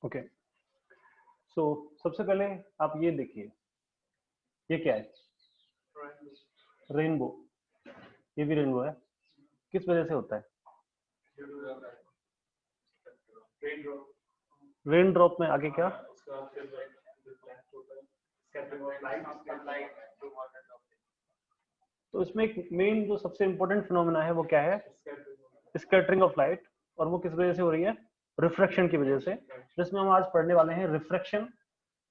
Okay, सो सबसे पहले आप ये देखिए, ये क्या है? रेनबो। ये भी रेनबो है। किस वजह से होता है? रेन ड्रॉप में आगे क्या? तो इसमें एक मेन जो सबसे इंपॉर्टेंट फिनोमेना है वो क्या है? Scattering of light. और वो किस वजह से हो रही है? रिफ्रैक्शन की वजह से, जिसमें हम आज पढ़ने वाले हैं refraction,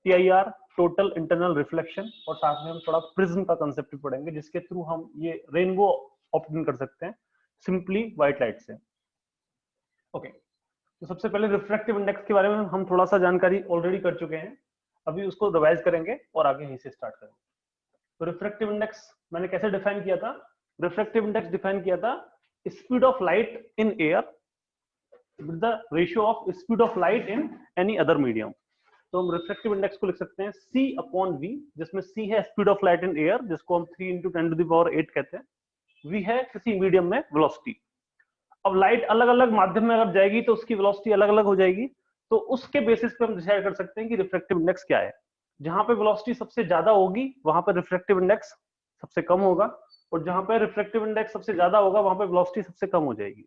TIR, total internal reflection, और साथ में हम थोड़ा प्रिज्म का कंसेप्ट भी पढ़ेंगे, जिसके थ्रू हम ये रेनबो ऑप्टेन कर सकते हैं सिंपली व्हाइट लाइट से। ओके, तो सबसे पहले रिफ्रैक्टिव इंडेक्स के बारे में हम थोड़ा सा जानकारी ऑलरेडी कर चुके हैं, अभी उसको रिवाइज करेंगे और आगे यहीं से स्टार्ट करेंगे। तो रिफ्रैक्टिव इंडेक्स मैंने कैसे डिफाइन किया था? रिफ्रैक्टिव इंडेक्स डिफाइन किया था speed of light in air with the ratio of speed of light in any other medium. तो हम रिफ्रैक्टिव इंडेक्स को लिख सकते हैं C अपॉन V, जिसमें C है speed of light in air, जिसको हम 3 × 10⁸ कहते हैं। V है किसी मीडियम में वेलोसिटी। अब लाइट अलग अलग माध्यम में अगर जाएगी तो उसकी वेलोसिटी अलग अलग हो जाएगी, तो उसके बेसिस पे हम डिसाइड कर सकते हैं कि रिफ्रैक्टिव इंडेक्स क्या है। जहां पे वेलोसिटी सबसे ज्यादा होगी वहां पर रिफ्रैक्टिव इंडेक्स सबसे कम होगा, और जहां पे रिफ्रैक्टिव इंडेक्स सबसे ज्यादा होगा वहां पे वेलोसिटी सबसे कम हो जाएगी।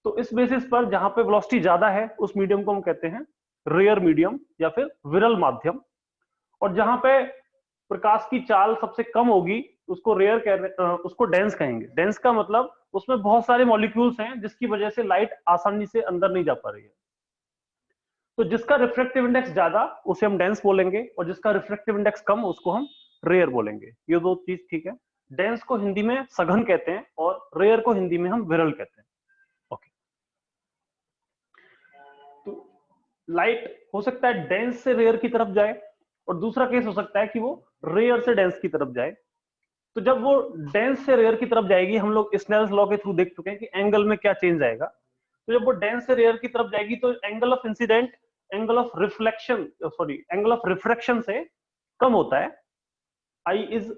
तो इस बेसिस पर जहां पे वेलोसिटी ज्यादा है उस मीडियम को हम कहते हैं रेयर मीडियम या फिर विरल माध्यम, और जहां पे प्रकाश की चाल सबसे कम होगी उसको उसको डेंस कहेंगे। डेंस का मतलब उसमें बहुत सारे मॉलिक्यूल्स हैं जिसकी वजह से लाइट आसानी से अंदर नहीं जा पा रही है। तो जिसका रिफ्रैक्टिव इंडेक्स ज्यादा उसे हम डेंस बोलेंगे, और जिसका रिफ्रैक्टिव इंडेक्स कम उसको हम रेयर बोलेंगे। ये दो चीज ठीक है। डेंस को हिंदी में सघन कहते हैं और रेयर को हिंदी में हम विरल कहते हैं। ओके, तो लाइट हो सकता है डेंस से रेयर की तरफ जाए, और दूसरा केस हो सकता है कि वो रेयर से डेंस की तरफ जाए। तो जब वो डेंस से रेयर की तरफ जाएगी, हम लोग स्नेल्स लॉ के थ्रू देख चुके हैं कि एंगल में क्या चेंज आएगा। तो जब वो डेंस से रेयर की तरफ जाएगी तो angle of incident angle of reflection angle of refraction से कम होता है, I is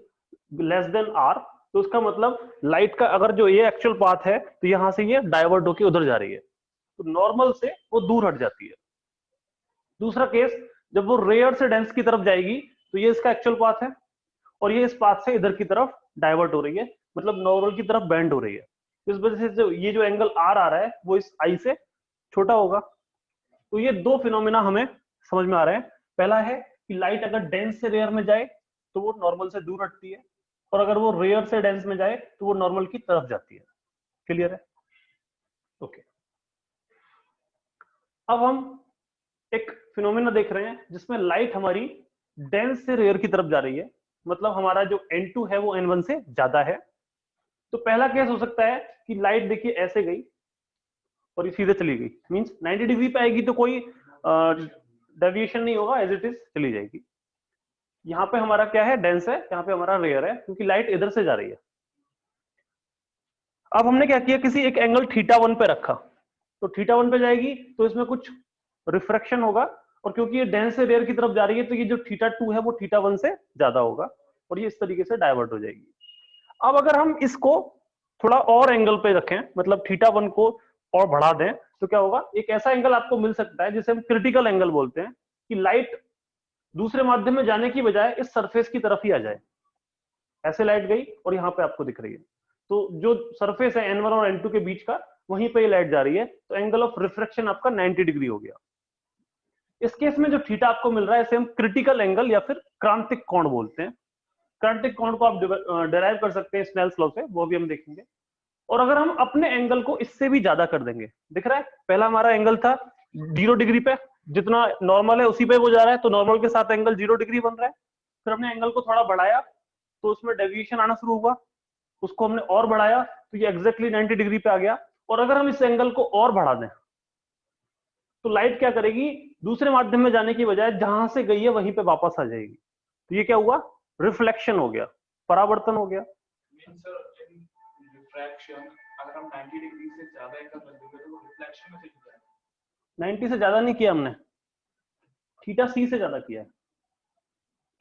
less than R। तो उसका मतलब लाइट का अगर जो ये एक्चुअल पाथ है तो यहां से ये डाइवर्ट होकर उधर जा रही है, तो नॉर्मल से वो दूर हट जाती है। दूसरा केस, जब वो रेयर से डेंस की तरफ जाएगी तो ये इसका एक्चुअल पाथ है, और ये इस पाथ से इधर की तरफ डाइवर्ट हो रही है, मतलब नॉर्मल की तरफ बेंड हो रही है। इस वजह से ये जो एंगल आर आ रहा है वो इस आई से छोटा होगा। तो ये दो फिनोमिना हमें समझ में आ रहे हैं। पहला है कि लाइट अगर डेंस से रेयर में जाए तो वो नॉर्मल से दूर हटती है, और अगर वो रेयर से डेंस में जाए तो वो नॉर्मल की तरफ जाती है। क्लियर है? ओके, अब हम एक फिनोमेना देख रहे हैं जिसमें लाइट हमारी डेंस से रेयर की तरफ जा रही है, मतलब हमारा जो N2 है वो N1 से ज्यादा है। तो पहला केस हो सकता है कि लाइट देखिए ऐसे गई और ये सीधे चली गई, मींस 90 डिग्री पे आएगी तो कोई डेविएशन नहीं होगा, एज इट इज चली जाएगी। यहाँ पे हमारा क्या है? डेंस है, यहाँ पे हमारा रेयर है, क्योंकि लाइट इधर से जा रही है। अब हमने क्या किया, किसी एक एंगल θ1 पे रखा, तो θ1 पे जाएगी तो इसमें कुछ रिफ्रैक्शन होगा, और क्योंकि ये डेंस से रेयर की तरफ जा रही है तो ये जो θ2 है वो θ1 से ज्यादा होगा, और ये इस तरीके से डाइवर्ट हो जाएगी। अब अगर हम इसको थोड़ा और एंगल पे रखें, मतलब θ1 को और बढ़ा दें, तो क्या होगा? एक ऐसा एंगल आपको मिल सकता है जिसे हम क्रिटिकल एंगल बोलते हैं, कि लाइट दूसरे माध्यम में जाने की बजाय इस सरफेस की तरफ ही आ जाए। ऐसे लाइट गई और यहाँ पे आपको दिख रही है, तो जो सरफेस है N1 और N2 के बीच का, वहीं पे ये लाइट जा रही है, तो एंगल ऑफ रिफ्रैक्शन आपका 90 डिग्री हो गया। इस केस में जो थीटा आपको मिल रहा है इसे हम क्रिटिकल एंगल या फिर क्रांतिक कोण बोलते हैं। क्रांतिक कोण को आप डिराइव कर सकते हैं स्नेल्स लॉ से, वो भी हम देखेंगे। और अगर हम अपने एंगल को इससे भी ज्यादा कर देंगे, दिख रहा है पहला हमारा एंगल था 0 डिग्री पे, जितना नॉर्मल है उसी पे वो जा रहा है, तो नॉर्मल के साथ एंगल 0 डिग्री बन रहा है। फिर हमने एंगल को थोड़ा बढ़ाया तो उसमें डेविएशन आना शुरू हुआ, उसको हमने और बढ़ाया तो ये एग्जैक्टली 90 डिग्री पे आ गया। और अगर हम इस एंगल को और बढ़ा दें तो लाइट क्या करेगी? दूसरे माध्यम में जाने की बजाय जहां से गई है वहीं पे वापस आ जाएगी। तो ये क्या हुआ? रिफ्लेक्शन हो गया, परावर्तन हो गया। अगर हम 90 डिग्री से ज्यादा एंगल बन देंगे तो वो रिफ्लेक्शन में चली जाएगा। 90 से ज्यादा नहीं किया हमने, θc से ज्यादा किया है।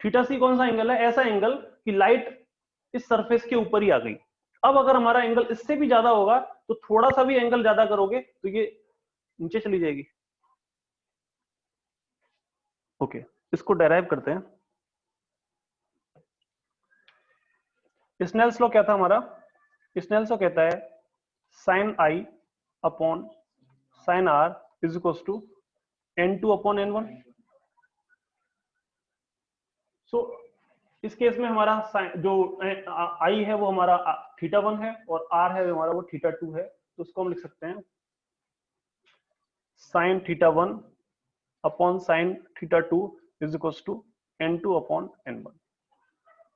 θc कौन सा एंगल है? ऐसा एंगल कि लाइट इस सरफेस के ऊपर ही आ गई। अब अगर हमारा एंगल इससे भी ज्यादा होगा तो थोड़ा सा भी एंगल ज्यादा करोगे तो ये नीचे चली जाएगी। ओके, इसको डेराइव करते हैं। स्नेल्स लॉ क्या था हमारा? स्नेल्स लॉ कहता है sine i upon sine r is equal to n2 upon n1। So इस केस में हमारा जो आई है वो हमारा θ1 है और r है हमारा वो θ2 है, तो उसको हम लिख सकते हैं sine θ1 upon sine θ2 is equal to n2 upon n1।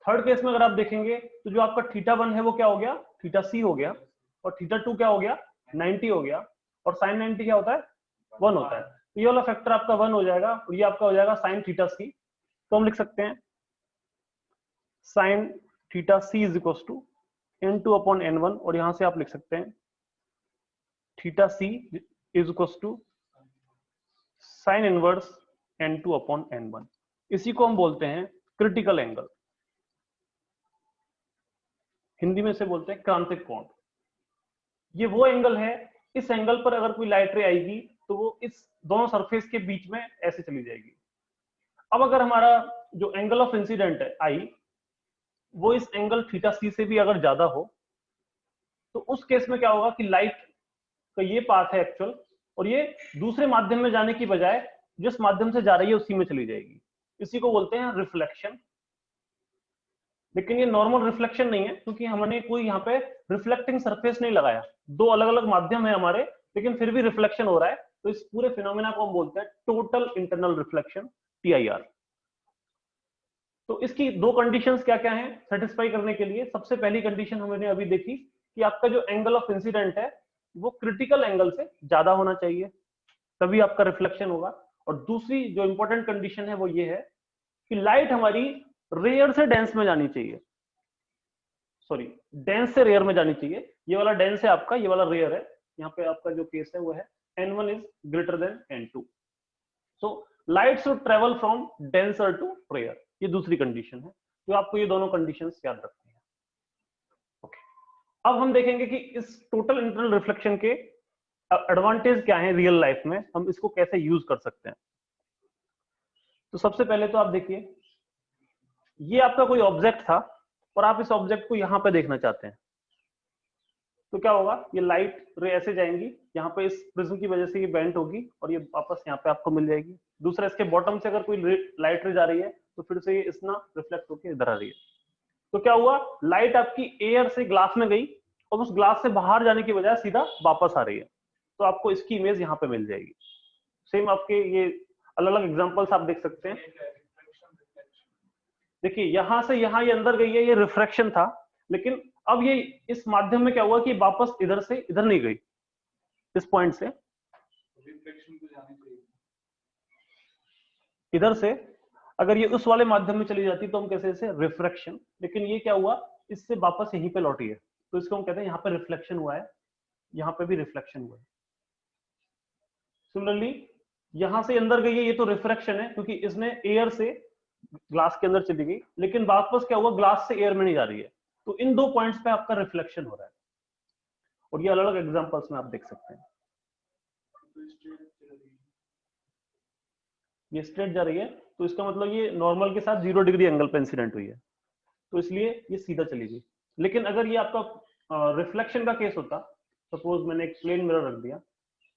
Third case में अगर आप देखेंगे तो जो आपका θ1 है वो क्या हो गया? θc हो गया, और θ2 क्या हो गया? 90 हो गया, और साइन 90 क्या होता है? 1 होता है। तो ये वाला फैक्टर आपका 1 हो जाएगा और ये आपका हो जाएगा साइन θc। तो हम लिख सकते हैं sine θc is equal to n2 upon n1, और यहां से आप लिख सकते हैं θc is equal to sine inverse n2 upon n1। इसी को हम बोलते हैं क्रिटिकल एंगल, हिंदी में से बोलते हैं क्रांतिक कोण। ये वो एंगल है, इस एंगल पर अगर कोई लाइट रे आएगी तो वो इस दोनों सरफेस के बीच में ऐसे चली जाएगी। अब अगर हमारा जो एंगल ऑफ इंसिडेंट है आई, वो इस एंगल θc से भी अगर ज्यादा हो, तो उस केस में क्या होगा कि लाइट का ये पाथ है एक्चुअल, और ये दूसरे माध्यम में जाने की बजाय जिस माध्यम से जा रही है उसी में चली जाएगी। इसी को बोलते हैं रिफ्लेक्शन। लेकिन ये नॉर्मल रिफ्लेक्शन नहीं है, क्योंकि हमने कोई यहाँ पे रिफ्लेक्टिंग सरफेस नहीं लगाया। दो अलग अलग माध्यम है हमारे, लेकिन फिर भी रिफ्लेक्शन हो रहा है। तो इस पूरे फिनोमेना को हम बोलते हैं टोटल इंटरनल रिफ्लेक्शन, TIR। तो इसकी दो कंडीशंस क्या क्या हैं सेटिस्फाई करने के लिए? सबसे पहली कंडीशन हमने अभी देखी कि आपका जो एंगल ऑफ इंसिडेंट है वो क्रिटिकल एंगल से ज्यादा होना चाहिए, तभी आपका रिफ्लेक्शन होगा। और दूसरी जो इंपॉर्टेंट कंडीशन है वो ये है कि लाइट हमारी रेयर से डेंस में जानी चाहिए, सॉरी डेंस से रेयर में जानी चाहिए। ये वाला डेंस है आपका, ये वाला रेयर है। यहाँ पे आपका जो केस है वो है n1 is greater than n2। So light should travel from denser to rare, ये दूसरी कंडीशन है। तो आपको ये दोनों कंडीशंस याद रखनी है। ओके, अब हम देखेंगे कि इस टोटल इंटरनल रिफ्लेक्शन के एडवांटेज क्या है रियल लाइफ में, हम इसको कैसे यूज कर सकते हैं। तो सबसे पहले तो आप देखिए, ये आपका कोई ऑब्जेक्ट था और आप इस ऑब्जेक्ट को यहां पे देखना चाहते हैं, तो क्या होगा? ये लाइट रे ऐसे जाएंगी, यहाँ पे इस प्रिज्म की वजह से ये बेंट होगी और ये वापस यहाँ पे आपको मिल जाएगी। दूसरा, इसके बॉटम से अगर कोई लाइट रे जा रही है तो फिर से ये इस ना रिफ्लेक्ट होकर इधर आ रही है। तो क्या हुआ? लाइट आपकी एयर से ग्लास में गई और उस ग्लास से बाहर जाने की बजाय सीधा वापस आ रही है। तो आपको इसकी इमेज यहाँ पे मिल जाएगी। सेम आपके ये अलग अलग एग्जाम्पल्स आप देख सकते हैं। देखिए यहां से यहाँ ये अंदर गई है, ये रिफ्रैक्शन था, लेकिन अब ये इस माध्यम में क्या हुआ कि वापस इधर से इधर नहीं गई, इस पॉइंट से इधर से अगर ये उस वाले माध्यम में चली जाती तो हम कैसे इसे रिफ्रैक्शन, लेकिन ये क्या हुआ? इससे वापस यहीं पे लौटी है, तो इसको हम कहते हैं यहाँ पे रिफ्लेक्शन हुआ है, यहाँ पे भी रिफ्लेक्शन हुआ है। सिमिलरली यहां से अंदर गई है, ये तो रिफ्रैक्शन है क्योंकि इसने एयर से ग्लास के अंदर चली गई, लेकिन वापस क्या हुआ? ग्लास से एयर में नहीं जा रही है। तो इन दो पॉइंट्स पे आपका रिफ्लेक्शन हो रहा है, और ये अलग अलग एग्जांपल्स में आप देख सकते हैं। ये स्ट्रेट जा रही है, तो इसका मतलब ये नॉर्मल के साथ 0 डिग्री एंगल पे इंसिडेंट हुई है, तो इसलिए ये सीधा चली गई। लेकिन अगर ये आपका रिफ्लेक्शन का केस होता, सपोज मैंने एक प्लेन मिरर रख दिया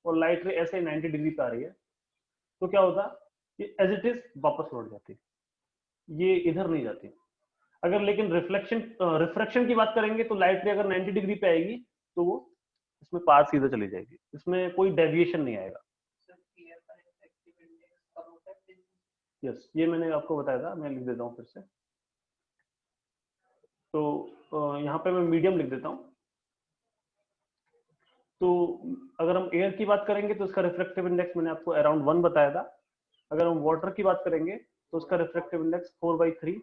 और लाइट रे ऐसे 90 डिग्री पे आ रही है, तो क्या होता? ये एज इट इज वापस लौट जाती, ये इधर नहीं जाती। अगर लेकिन रिफ्रैक्शन की बात करेंगे तो लाइट रे अगर 90 डिग्री पे आएगी तो वो इसमें पार सीधा चली जाएगी, इसमें कोई डेविएशन नहीं आएगा। यस, ये मैंने आपको बताया था, मैं लिख देता हूँ फिर से। तो यहाँ पे मैं मीडियम लिख देता हूँ। तो अगर हम एयर की बात करेंगे तो इसका रिफ्रैक्टिव इंडेक्स मैंने आपको अराउंड 1 बताया था। अगर हम वाटर की बात करेंगे तो उसका रिफ्रैक्टिव इंडेक्स 4/3।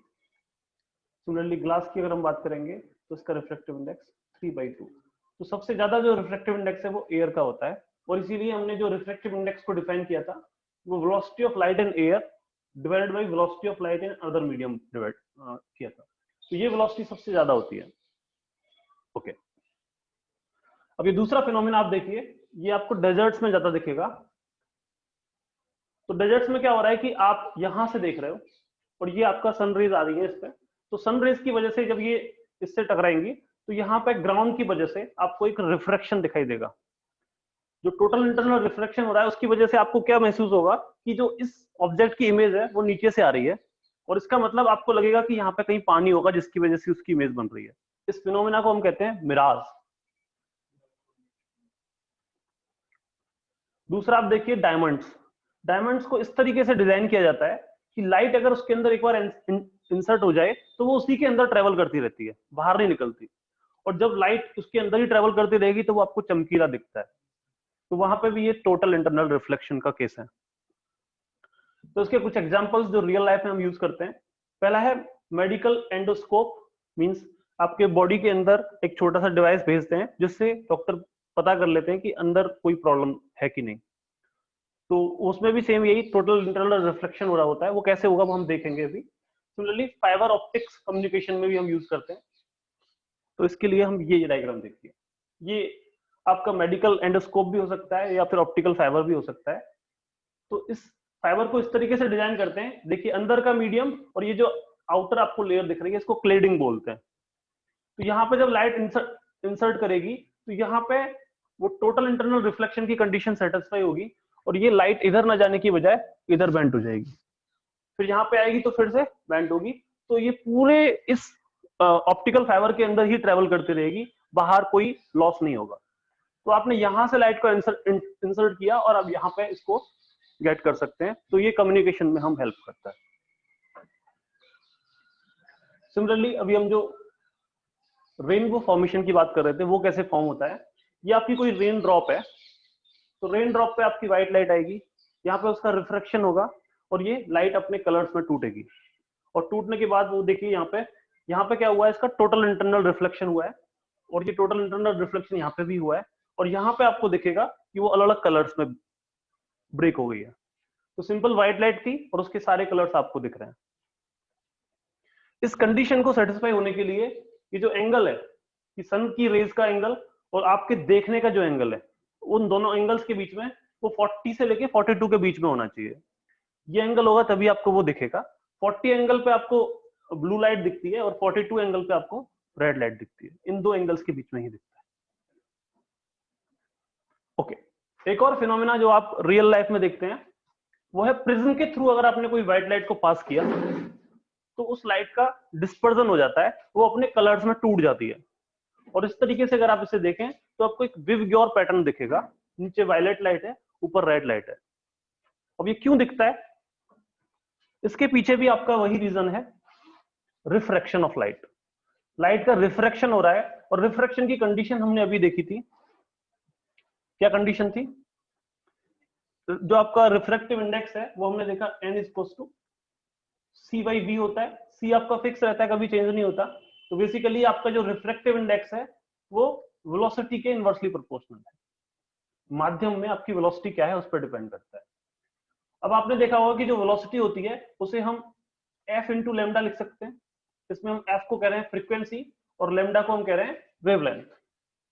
सिमिलरली ग्लास की अगर हम बात करेंगे तो उसका रिफ्रैक्टिव इंडेक्स 3/2। तो सबसे ज्यादा जो रिफ्रैक्टिव इंडेक्स है वो एयर का होता है, और इसीलिए हमने जो रिफ्रैक्टिव इंडेक्स को डिफाइन किया था वो velocity of light in air divided by velocity of light in other medium divide किया था। तो ये वेलोसिटी सबसे ज्यादा होती है। ओके, अब ये दूसरा फिनोमेना आप देखिए, ये आपको डेजर्ट्स में ज्यादा दिखेगा। तो डेजर्ट्स में क्या हो रहा है कि आप यहां से देख रहे हो और ये आपका सन रेज आ रही है इस पे, तो सन रेज की वजह से जब ये इससे टकराएंगी तो यहाँ पे ग्राउंड की वजह से आपको एक रिफ्रैक्शन दिखाई देगा। जो टोटल इंटरनल रिफ्रैक्शन हो रहा है उसकी वजह से आपको क्या महसूस होगा कि जो इस ऑब्जेक्ट की इमेज है वो नीचे से आ रही है, और इसका मतलब आपको लगेगा कि यहाँ पे कहीं पानी होगा जिसकी वजह से उसकी इमेज बन रही है। इस फिनोमेना को हम कहते हैं मिराज। दूसरा आप देखिए डायमंड्स। डायमंड्स को इस तरीके से डिजाइन किया जाता है कि लाइट अगर उसके अंदर एक बार इंसर्ट हो जाए तो वो उसी के अंदर ट्रेवल करती रहती है, बाहर नहीं निकलती, और जब लाइट उसके अंदर ही ट्रेवल करती रहेगी तो वो आपको चमकीला दिखता है। तो वहां पे भी ये टोटल इंटरनल रिफ्लेक्शन का केस है। तो इसके कुछ एग्जांपल्स जो रियल लाइफ में हम यूज करते हैं, पहला है मेडिकल एंडोस्कोप। मींस आपके बॉडी के अंदर एक छोटा सा डिवाइस भेजते हैं जिससे डॉक्टर पता कर लेते हैं कि अंदर कोई प्रॉब्लम है कि नहीं। तो उसमें भी सेम यही टोटल इंटरनल रिफ्लेक्शन हो रहा होता है। वो कैसे होगा वो हम देखेंगे अभी। सिमिलरली फाइबर ऑप्टिक्स कम्युनिकेशन में भी हम यूज करते हैं। तो इसके लिए हम ये डायग्राम देखिए। ये आपका मेडिकल एंडोस्कोप भी हो सकता है या फिर ऑप्टिकल फाइबर भी हो सकता है। तो इस फाइबर को इस तरीके से डिजाइन करते हैं, देखिए अंदर का मीडियम और ये जो आउटर आपको लेयर दिख रही है इसको क्लेडिंग बोलते हैं। तो यहाँ पे जब लाइट इंसर्ट करेगी तो यहाँ पे वो टोटल इंटरनल रिफ्लेक्शन की कंडीशन सेटिस्फाई होगी और ये लाइट इधर ना जाने की बजाय इधर बेंड हो जाएगी, फिर यहाँ पे आएगी तो फिर से बेंड होगी। तो ये पूरे इस ऑप्टिकल फाइबर के अंदर ही ट्रेवल करती रहेगी, बाहर कोई लॉस नहीं होगा। तो आपने यहां से लाइट को इंसर्ट किया और अब यहाँ पे इसको गेट कर सकते हैं। तो ये कम्युनिकेशन में हम हेल्प करता है। सिमिलरली अभी हम जो रेनबो फॉर्मेशन की बात कर रहे थे वो कैसे फॉर्म होता है। ये आपकी कोई रेन ड्रॉप है, तो रेन ड्रॉप पे आपकी व्हाइट लाइट आएगी, यहाँ पे उसका रिफ्रैक्शन होगा और ये लाइट अपने कलर्स में टूटेगी, और टूटने के बाद वो देखिए यहाँ पे क्या हुआ है, इसका टोटल इंटरनल रिफ्लेक्शन हुआ है, और ये टोटल इंटरनल रिफ्लेक्शन यहाँ पे भी हुआ है, और यहाँ पे आपको दिखेगा कि वो अलग अलग कलर्स में ब्रेक हो गई है। तो सिंपल व्हाइट लाइट थी और उसके सारे कलर्स आपको दिख रहे हैं। इस कंडीशन को सेटिस्फाई होने के लिए ये जो एंगल है कि सन की रेज का एंगल और आपके देखने का जो एंगल है, उन दोनों एंगल्स के बीच में वो 40 से लेके 42 के बीच में होना चाहिए। ये एंगल होगा तभी आपको वो दिखेगा। 40 एंगल पे आपको ब्लू लाइट दिखती है और 42 एंगल पे आपको रेड लाइट दिखती है। इन दो एंगल्स के बीच में ही दिखता है। ओके, एक और फिनोमेना जो आप रियल लाइफ में देखते हैं वो है प्रिज्म के थ्रू अगर आपने कोई व्हाइट लाइट को पास किया तो उस लाइट का डिस्पर्जन हो जाता है, वो अपने कलर्स में टूट जाती है। और इस तरीके से अगर आप इसे देखें तो आपको एक विवग्योर पैटर्न दिखेगा, नीचे वायलेट लाइट है, ऊपर रेड लाइट है। अब ये क्यों दिखता है, इसके पीछे भी आपका वही रीजन है, रिफ्रैक्शन ऑफ लाइट। लाइट का रिफ्रैक्शन हो रहा है, और रिफ्रैक्शन की कंडीशन हमने अभी देखी थी। क्या कंडीशन थी, जो आपका रिफ्रैक्टिव इंडेक्स है वो हमने देखा n इज टू C/V होता है। C आपका फिक्स रहता है, कभी चेंज नहीं होता। तो बेसिकली आपका जो रिफ्रैक्टिव इंडेक्स है वो वेलोसिटी के इनवर्सली प्रोपोर्शनल है। माध्यम में आपकी वेलोसिटी क्या है उस पर डिपेंड करता है। अब आपने देखा होगा कि जो वेलोसिटी होती है उसे हम f इंटू लेमडा लिख सकते हैं। इसमें हम f को कह रहे हैं फ्रीक्वेंसी और लेमडा को हम कह रहे हैं वेवलेंथ।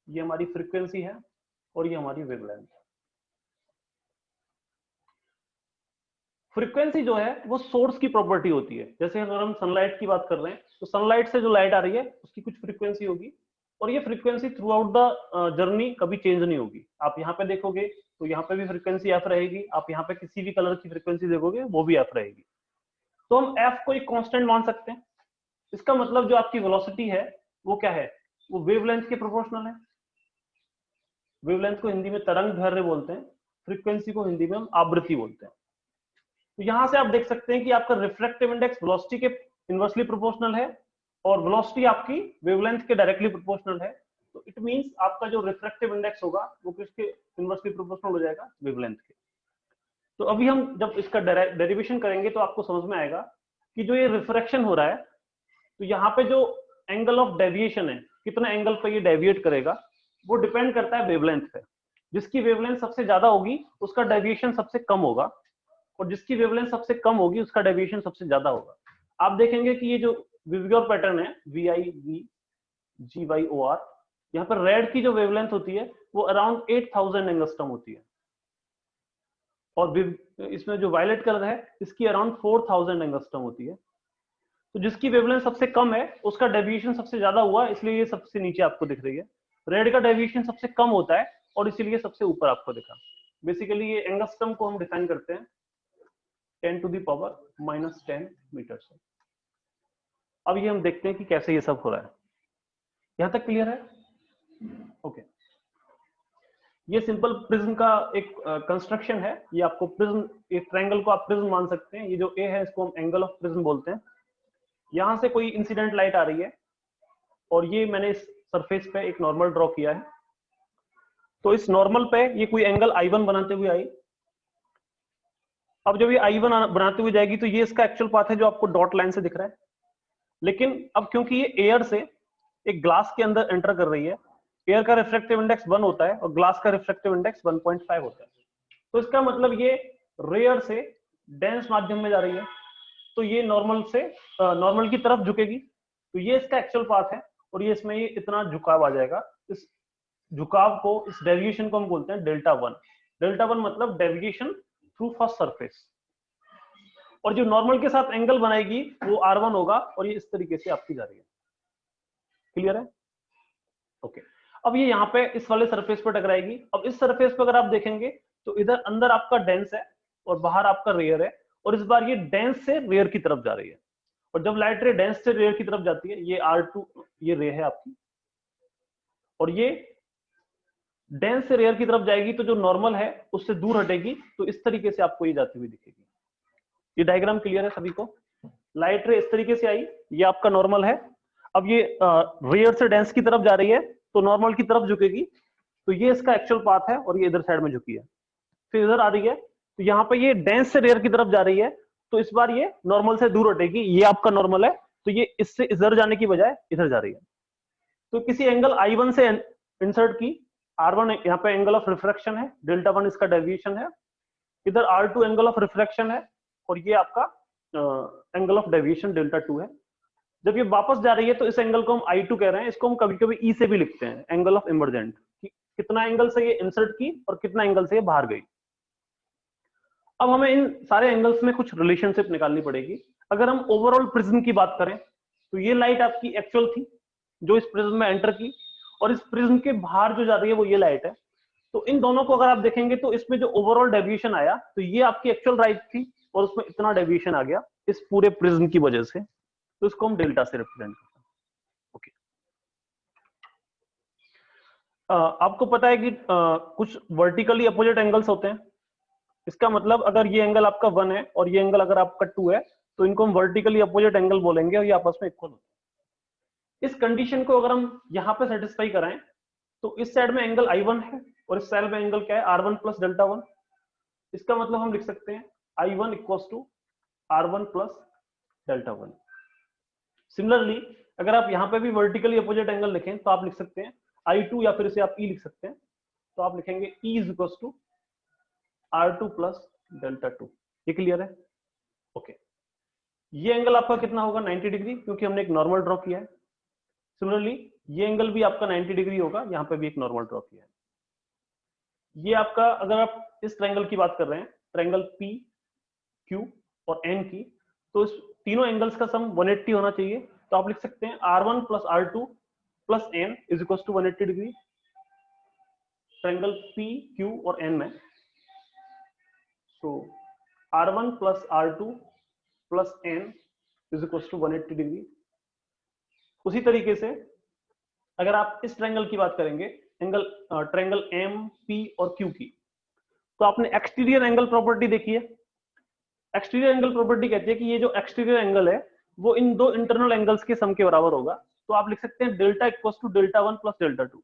ये हमारी फ्रीक्वेंसी है और ये हमारी वेवलेंथ है। फ्रीक्वेंसी जो है वो सोर्स की प्रॉपर्टी होती है। जैसे अगर हम सनलाइट की बात कर रहे हैं तो सनलाइट से जो लाइट आ रही है उसकी कुछ फ्रीक्वेंसी होगी, और ये frequency through out the journey कभी चेंज नहीं होगी। आप यहाँ पे देखोगे तो यहाँ पे भी फ्रीक्वेंसी एफ रहेगी, आप यहाँ पे किसी भी कलर की फ्रीक्वेंसी देखोगे वो भी एफ रहेगी। तो हम एफ को एक कांस्टेंट मान सकते हैं। इसका मतलब जो आपकी वेलोसिटी है वो क्या है, वो वेवलेंथ के प्रोपोर्शनल है। वेवलेंथ को हिंदी में तरंग दैर्घ्य बोलते हैं, फ्रीक्वेंसी को हिंदी में हम आवृत्ति बोलते हैं। तो यहां से आप देख सकते हैं कि आपका रिफ्रैक्टिव इंडेक्स वेलोसिटी के इनवर्सली प्रोपोर्शनल है और वेलोसिटी आपकी वेवलेंथ के डायरेक्टली प्रोपोर्शनल है। तो इट मींस आपका जो रिफ्रैक्टिव इंडेक्स होगा वो किसके इनवर्सली प्रोपोर्शनल हो जाएगा, वेवलेंथ के। तो अभी हम जब इसका डेरिवेशन करेंगे तो आपको समझ में आएगा कि जो ये रिफ्रैक्शन हो रहा है तो यहाँ पे जो एंगल ऑफ डेविएशन है, कितने एंगल पे ये डेविएट करेगा, वो डिपेंड करता है वेवलेंथ पे। जिसकी वेवलेंथ सबसे ज्यादा होगी उसका डेविएशन सबसे कम होगा, और जिसकी वेवलेंथ सबसे कम होगी उसका डेविएशन सबसे ज्यादा होगा। आप देखेंगे कि ये जो विवग्योर पैटर्न है VIVGYOR, यहाँ पर रेड की जो वेवलेंथ होती है वो अराउंड 8000 एंगस्ट्रॉम होती है। और इसमें जो वायलेट कलर है इसकी अराउंड 4000 एंगस्ट्रॉम होती है। तो जिसकी वेवलेंथ सबसे कम है उसका डेविएशन सबसे ज्यादा हुआ, इसलिए ये सबसे नीचे आपको दिख रही है। रेड का डेविएशन सबसे कम होता है और इसीलिए सबसे ऊपर आपको दिखा। बेसिकली ये एंगस्ट्रॉम को हम डिफाइन करते हैं 10⁻⁻10 मीटर से। अब ये हम देखते हैं कि कैसे ये सब हो रहा है। यहां तक क्लियर है? ओके। ये सिंपल प्रिज्म का एक कंस्ट्रक्शन है। ये आपको प्रिज्म, एक ट्रायंगल को आप प्रिज्म मान सकते हैं। ये जो ए है इसको हम एंगल ऑफ प्रिज्म बोलते हैं। यहां से कोई इंसिडेंट लाइट आ रही है और ये मैंने इस सरफेस पे एक नॉर्मल ड्रॉ किया है। तो इस नॉर्मल पे ये कोई एंगल I1 बनाते हुए आई। अब जब ये I1 बनाते हुए जाएगी तो ये इसका एक्चुअल पाथ है जो आपको डॉट लाइन से दिख रहा है। लेकिन अब क्योंकि ये एयर से एक ग्लास के अंदर एंटर कर रही है, एयर का रिफ्रैक्टिव इंडेक्स 1 होता है और ग्लास का रिफ्रैक्टिव इंडेक्स 1.5 होता है। तो इसका मतलब ये रेयर से डेंस माध्यम में जा रही है, तो ये नॉर्मल की तरफ झुकेगी। तो ये इसका एक्चुअल पाथ है और ये इसमें ये इतना झुकाव आ जाएगा। इस झुकाव को, इस डेविएशन को हम बोलते हैं डेल्टा 1। डेल्टा 1 मतलब डेविएशन थ्रू फर्स्ट सरफेस। और जो नॉर्मल के साथ एंगल बनाएगी वो R1 होगा और ये इस तरीके से आपकी जा रही है। क्लियर है? ओके। अब ये यहाँ पे इस वाले सरफेस पर टकराएगी। अब इस सरफेस पर अगर आप देखेंगे तो इधर अंदर आपका डेंस है और बाहर आपका रेयर है, और इस बार ये डेंस से रेयर की तरफ जा रही है। और जब लाइट रे डेंस से रेयर की तरफ जाती है, ये R2 ये रे है आपकी, और ये डेंस से रेयर की तरफ जाएगी तो जो नॉर्मल है उससे दूर हटेगी। तो इस तरीके से आपको ये जाती हुई दिखेगी। ये डायग्राम क्लियर है सभी को? लाइट रे इस तरीके से आई, ये आपका नॉर्मल है। अब ये रेयर से डेंस की तरफ जा रही है तो नॉर्मल की तरफ झुकेगी। तो ये इसका एक्चुअल पाथ है और ये इधर साइड में झुकी है। फिर इधर आ रही है तो यहाँ पे ये डेंस से रेयर की तरफ जा रही है, तो इस बार ये नॉर्मल से दूर हटेगी। ये आपका नॉर्मल है, तो ये इससे इधर जाने की बजाय इधर जा रही है। तो किसी एंगल I1 से इंसर्ट की, R1 यहाँ पे एंगल ऑफ रिफ्रैक्शन है, डेल्टा 1 इसका डेविएशन है, इधर R2 एंगल ऑफ रिफ्रैक्शन है और ये आपका एंगल ऑफ डेविएशन डेल्टा 2 है। जब ये वापस जा रही है तो इस एंगल को हम I2 कह रहे हैं। इसको हम कभी कभी E से भी लिखते हैं, एंगल ऑफ इमर्जेंट, कि कितना एंगल से ये इंसर्ट की और कितना एंगल से ये बाहर गई। अब हमें इन सारे एंगल्स में कुछ रिलेशनशिप निकालनी पड़ेगी। अगर हम ओवरऑल प्रिज्म की बात करें तो ये लाइट आपकी एक्चुअल थी जो इस प्रिज्म में एंटर की, और इस प्रिज्म के बाहर जो जा रही है वो ये लाइट है। तो इन दोनों को अगर आप देखेंगे तो इसमें जो ओवरऑल डेविएशन आया तो ये आपकी एक्चुअल लाइट थी और उसमें इतना डेविएशन आ गया इस पूरे प्रिज्म की वजह से। तो इसको हम डेल्टा से रिप्रेजेंट करते हैं। ओके। आपको पता है कि कुछ वर्टिकली अपोजिट एंगल्स होते हैं। इसका मतलब अगर ये एंगल आपका 1 है और ये एंगल अगर आपका 2 है तो इनको हम वर्टिकली अपोजिट एंगल बोलेंगे और ये आपस में इक्वल होते हैं। इस कंडीशन को अगर हम यहाँ पे सेटिस्फाई कराएं तो इस साइड में एंगल I1 है और इस साइड में एंगल क्या है, R1 प्लस डेल्टा 1। इसका मतलब हम लिख सकते हैं I1 equals to R1 plus delta 1। Similarly अगर आप यहाँ पे भी वर्टिकली अपोजिट एंगल लिखें तो आप लिख सकते हैं I2, या फिर इसे आप E लिख सकते हैं। तो आप लिखेंगे E is equals to R2 plus delta 2। ये क्लियर है? ओके। ये एंगल आपका कितना होगा, 90 डिग्री, क्योंकि हमने एक नॉर्मल ड्रॉ किया है। सिमिलरली ये एंगल भी आपका 90 डिग्री होगा, यहाँ पे भी एक नॉर्मल ड्रॉ किया है। ये आपका, अगर आप इस ट्रायंगल की बात कर रहे हैं, ट्रायंगल P, Q और N की, तो इस तीनों एंगल्स का सम 180 होना चाहिए। तो आप लिख सकते हैं R1 plus R2 plus N is equal to 180 degree triangle P, Q और N में। So R1 plus R2 plus N is equals to 180 degree. उसी तरीके से अगर आप इस ट्रायंगल की बात करेंगे, ट्रायंगल M, P और Q की, तो आपने एक्सटीरियर एंगल प्रॉपर्टी देखी है। एक्सटीरियर एंगल प्रॉपर्टी कहती है कि ये जो एक्सटीरियर एंगल है वो इन दो इंटरनल एंगल्स के सम के बराबर होगा। तो आप लिख सकते हैं delta equals to delta 1 plus delta 2।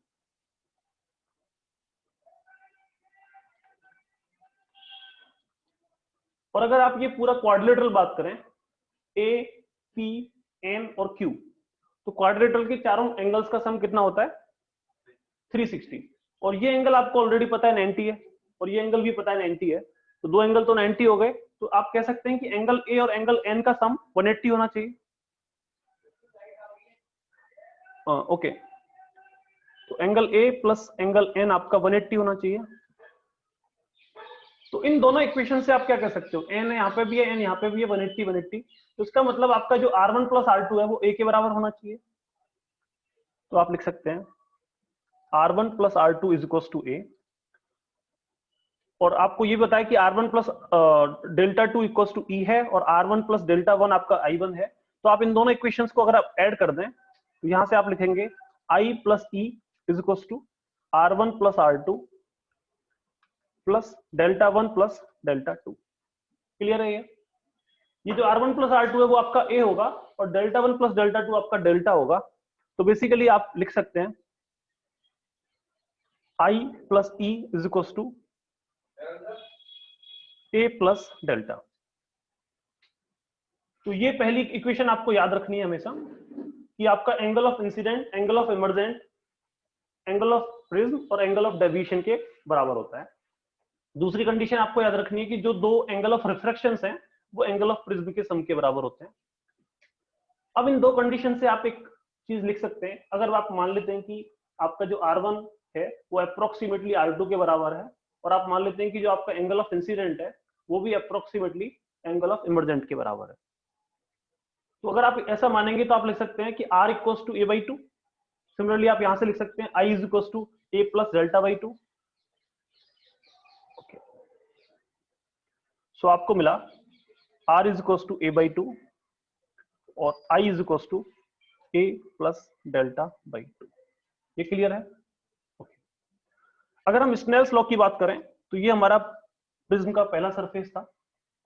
और अगर आप ये पूरा क्वाड्रिलेटरल बात करें, A, P, N और Q, तो क्वाड्रिलेटरल के चारों एंगल्स का सम कितना होता है, 360। और ये एंगल आपको ऑलरेडी पता है 90 है और ये एंगल भी पता है 90 है, तो दो एंगल तो 90 हो गए। तो आप कह सकते हैं कि एंगल A और एंगल N का सम 180 होना चाहिए। ओके, तो angle A plus angle N आपका 180 होना चाहिए। तो इन दोनों इक्वेशन से आप क्या कह सकते हो, n यहाँ पे भी है, n यहाँ पे भी है, 180 180, तो इसका मतलब आपका जो R1 प्लस R2 है वो a के बराबर होना चाहिए। तो आप लिख सकते हैं R1 plus R2 is equal to a, और आपको ये बताया कि R1 plus delta 2 equal to e है, और R1 प्लस डेल्टा 1 आपका I1 है। तो आप इन दोनों इक्वेशंस को अगर आप ऐड कर दें तो यहां से आप लिखेंगे I plus e is equal to R1 plus R2 plus delta 1 plus delta 2। Clear है ये जो R1 प्लस R2 है वो आपका a होगा, और डेल्टा 1 प्लस डेल्टा 2 आपका डेल्टा होगा। तो बेसिकली आप लिख सकते हैं I plus e is equal to a plus delta. तो ये पहली इक्वेशन आपको याद रखनी है हमेशा कि आपका angle of incident, angle of emergent, angle of prism और एंगल ऑफ डेविएशन के बराबर होता है। दूसरी कंडीशन आपको याद रखनी है कि जो दो एंगल ऑफ रिफ्रैक्शंस हैं वो एंगल ऑफ प्रिज्म के सम के बराबर होते हैं। अब इन दो कंडीशन से आप एक चीज लिख सकते हैं, अगर आप मान लेते हैं कि आपका जो R1 है वो अप्रोक्सीमेटली R2 के बराबर है, और आप मान लेते हैं कि जो आपका एंगल ऑफ इंसिडेंट है वो भी अप्रोक्सीमेटली एंगल ऑफ इमर्जेंट के बराबर है। तो अगर आप ऐसा मानेंगे तो आप लिख सकते हैं कि R equals to a/2। Similarly आप यहां से लिख सकते हैं I is equals to a plus delta by 2। So आपको मिला R is equals to a/2 और I is equals to a plus delta by 2। ये क्लियर है? okay. अगर हम स्नेल्स लॉ की बात करें तो ये हमारा प्रिज्म का पहला सरफेस था,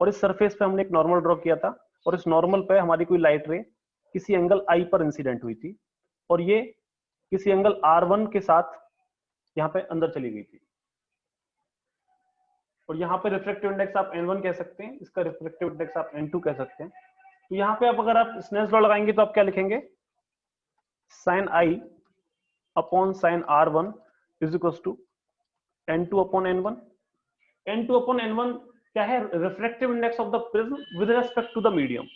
और इस सरफेस पे हमने एक नॉर्मल ड्रॉ किया था, और इस नॉर्मल पे हमारी कोई लाइट रे किसी एंगल I पर इंसिडेंट हुई थी, और ये किसी एंगल R1 के साथ यहाँ पे अंदर चली गई थी, और यहाँ पे रिफ्रैक्टिव इंडेक्स आप N1 कह सकते हैं, इसका रिफ्रैक्टिव इंडेक्स आप N2 कह सकते हैं। तो यहाँ पे आप अगर आप स्नेल्स लॉ लगाएंगे तो आप क्या लिखेंगे, sine I upon sine R1 is equal to N2 upon N1। N2 upon N1 क्या है, refractive index of the prism with respect to the medium.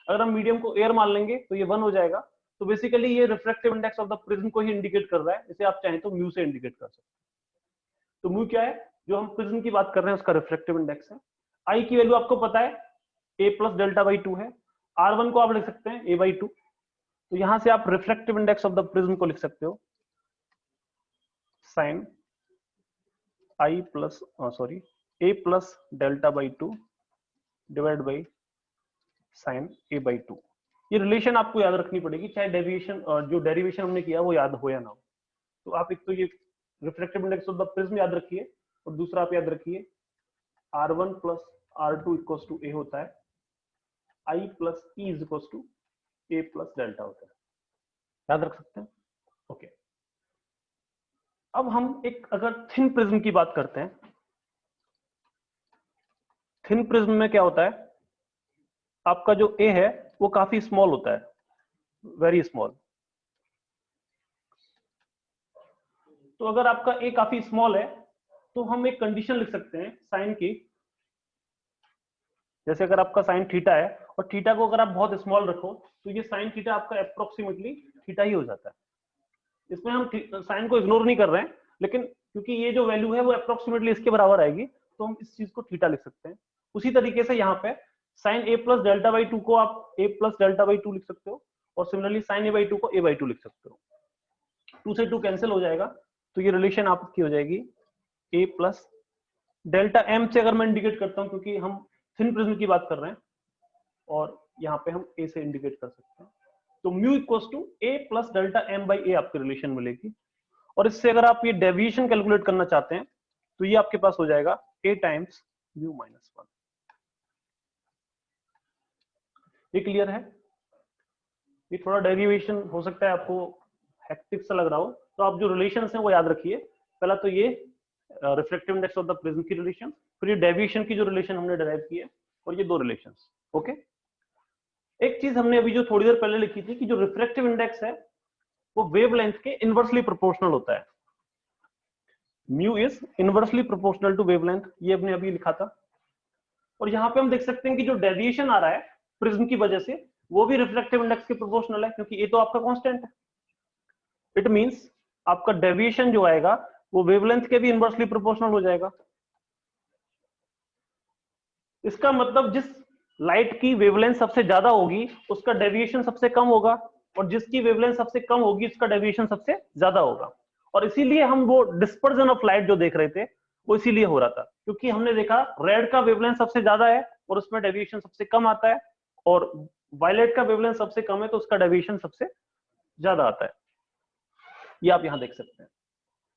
अगर हम मीडियम को एयर मान लेंगे तो ये 1 हो जाएगा। तो बेसिकली ये refractive index of the prism को ही इंडिकेट कर रहा है, इसे आप चाहें तो म्यू से इंडिकेट कर सकते हैं। तो म्यू क्या है, जो हम प्रिज्म की बात कर रहे हैं उसका रिफ्रैक्टिव इंडेक्स है। आई की वैल्यू आपको पता है a प्लस डेल्टा बाई 2 है, R1 को आप लिख सकते हैं a/2। तो यहां से आप refractive index of the prism को लिख सकते हो sine I plus a plus delta by 2 divide by sine a/2। ये रिलेशन आपको याद रखनी पड़ेगी, चाहे डेविएशन जो डेरिवेशन हमने किया वो याद हो या ना हो। तो आप एक तो ये refractive index of the prism याद रखिए, और दूसरा आप याद रखिए R1 plus R2 equals to a होता है, I plus e is equals to a plus delta होता है। याद रख सकते हैं? ओके। अब हम एक अगर थिन प्रिज्म की बात करते हैं, थिन प्रिज्म में क्या होता है, आपका जो a है वो काफी स्मॉल होता है, वेरी स्मॉल। तो अगर आपका a काफी स्मॉल है तो हम एक कंडीशन लिख सकते हैं साइन की, जैसे अगर आपका साइन थीटा है और थीटा को अगर आप बहुत स्मॉल रखो तो ये साइन थीटा आपका अप्रोक्सीमेटली थीटा ही हो जाता है। इसमें हम साइन को इग्नोर नहीं कर रहे हैं, लेकिन क्योंकि ये जो वैल्यू है वो अप्रोक्सीमेटली इसके बराबर आएगी तो हम इस चीज को थीटा लिख सकते हैं। उसी तरीके से यहाँ पे sine a plus delta by 2 को आप a प्लस डेल्टा बाई 2 लिख सकते हो, और सिमिलरली साइन a/2 को a/2 लिख सकते हो। 2 से 2 कैंसिल हो जाएगा, तो ये रिलेशन आपकी हो जाएगी a प्लस डेल्टा m से अगर मैं इंडिकेट करता हूँ, क्योंकि हम थिन प्रिज्म की बात कर रहे हैं और यहाँ पे हम a से इंडिकेट कर सकते हैं, तो mu equals to a plus delta m by a आपकी रिलेशन मिलेगी। और इससे अगर आप ये डेविएशन कैलकुलेट करना चाहते हैं तो ये आपके पास हो जाएगा a टाइम्स म्यू माइनस 1। ये क्लियर है? ये थोड़ा डेरिवेशन हो सकता है आपको हेक्टिक सा लग रहा हो, तो आप जो रिलेशंस हैं वो याद रखिए। पहला तो ये reflective index of the prism की रिलेशन, फिर ये डेविएशन की जो रिलेशन हमने डिराइव की है, और ये दो रिलेशंस। ओके। एक चीज हमने अभी जो थोड़ी देर पहले लिखी थी कि जो रिफ्रैक्टिव इंडेक्स है वो वेवलेंथ के इनवर्सली प्रोपोर्शनल होता है। Mu is inversely proportional to wavelength, ये हमने अभी लिखा था। और यहाँ पे हम देख सकते हैं कि जो डेविएशन आ रहा है प्रिज्म की वजह से वो भी रिफ्रैक्टिव इंडेक्स के प्रोपोर्शनल है, क्योंकि ये तो आपका कांस्टेंट है। इट मींस आपका डेविएशन जो आएगा वो वेवलेंथ के भी इनवर्सली प्रोपोर्शनल हो जाएगा। इसका मतलब जिस लाइट की वेवलेंथ सबसे ज्यादा होगी उसका डेविएशन सबसे कम होगा, और जिसकी वेवलेंथ सबसे कम होगी उसका डेविएशन सबसे ज्यादा होगा। और इसीलिए हम वो डिस्पर्जन ऑफ लाइट जो देख रहे थे वो इसीलिए हो रहा था, क्योंकि हमने देखा रेड का वेवलेंथ सबसे ज्यादा है और उसमें डेविएशन सबसे कम आता है, और वायलेट का वेवलेंथ सबसे कम है तो उसका डेविएशन सबसे ज्यादा आता है। ये आप यहां देख सकते हैं,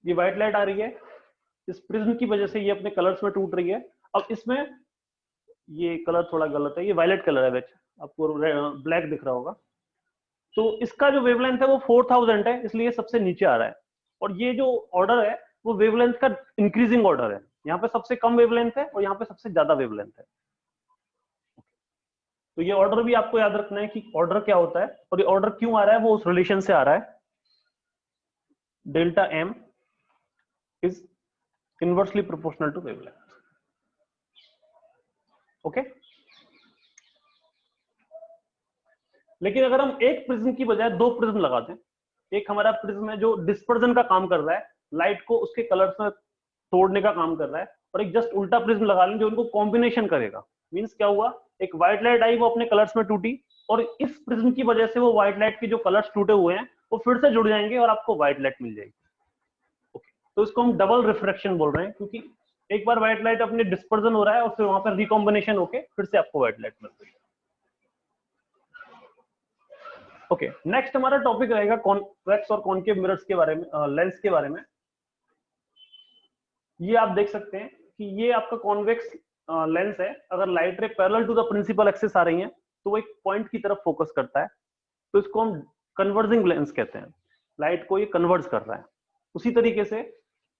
ये व्हाइट लाइट आ रही है, इस प्रिज्म की वजह से ये अपने कलर्स में टूट रही है। अब इसमें ये कलर थोड़ा गलत है, ये वायलेट कलर है विच आपको ब्लैक दिख रहा होगा। तो इसका जो वेवलेंथ है वो 4000 है, इसलिए सबसे नीचे आ रहा है। और ये जो ऑर्डर है वो वेवलेंथ का इंक्रीजिंग ऑर्डर है, यहाँ पे सबसे कम वेवलेंथ है और यहाँ पे सबसे ज्यादा वेवलेंथ है। तो ये ऑर्डर भी आपको याद रखना है कि ऑर्डर क्या होता है और ये ऑर्डर क्यों आ रहा है, वो उस रिलेशन से आ रहा है, delta m is inversely proportional to wavelength. Okay, लेकिन अगर हम एक प्रिज्म की बजाय दो प्रिज्म लगा दें, एक हमारा प्रिज्म है जो डिस्पर्जन का काम कर रहा है, लाइट को उसके कलर्स में तोड़ने का काम कर रहा है, और एक जस्ट उल्टा प्रिज्म लगा लें जो उनको कॉम्बिनेशन करेगा। मींस क्या हुआ, एक व्हाइट लाइट आई वो अपने कलर्स में टूटी, और इस प्रिज्म की वजह से वो व्हाइट लाइट के जो कलर्स टूटे हुए हैं वो फिर से जुड़ जाएंगे और आपको व्हाइट लाइट मिल जाएगी। ओके, तो इसको हम डबल रिफ्रैक्शन बोल रहे हैं, क्योंकि एक बार व्हाइट लाइट अपने डिस्पर्जन हो रहा है और फिर वहां पर रिकॉम्बिनेशन होके फिर से आपको व्हाइट लाइट मिल रही है। ओके, नेक्स्ट हमारा टॉपिक रहेगा कॉन्वेक्स और कॉनकेव मिरर्स के बारे में, लेंस के बारे में। ये आप देख सकते हैं कि ये आपका कॉन्वेक्स लेंस है। अगर light ray parallel to the principal axis आ रही है तो वो एक पॉइंट की तरफ फोकस करता है, तो इसको हम कन्वर्जिंग लेंस कहते हैं। लाइट को ये कन्वर्ज कर रहा है। उसी तरीके से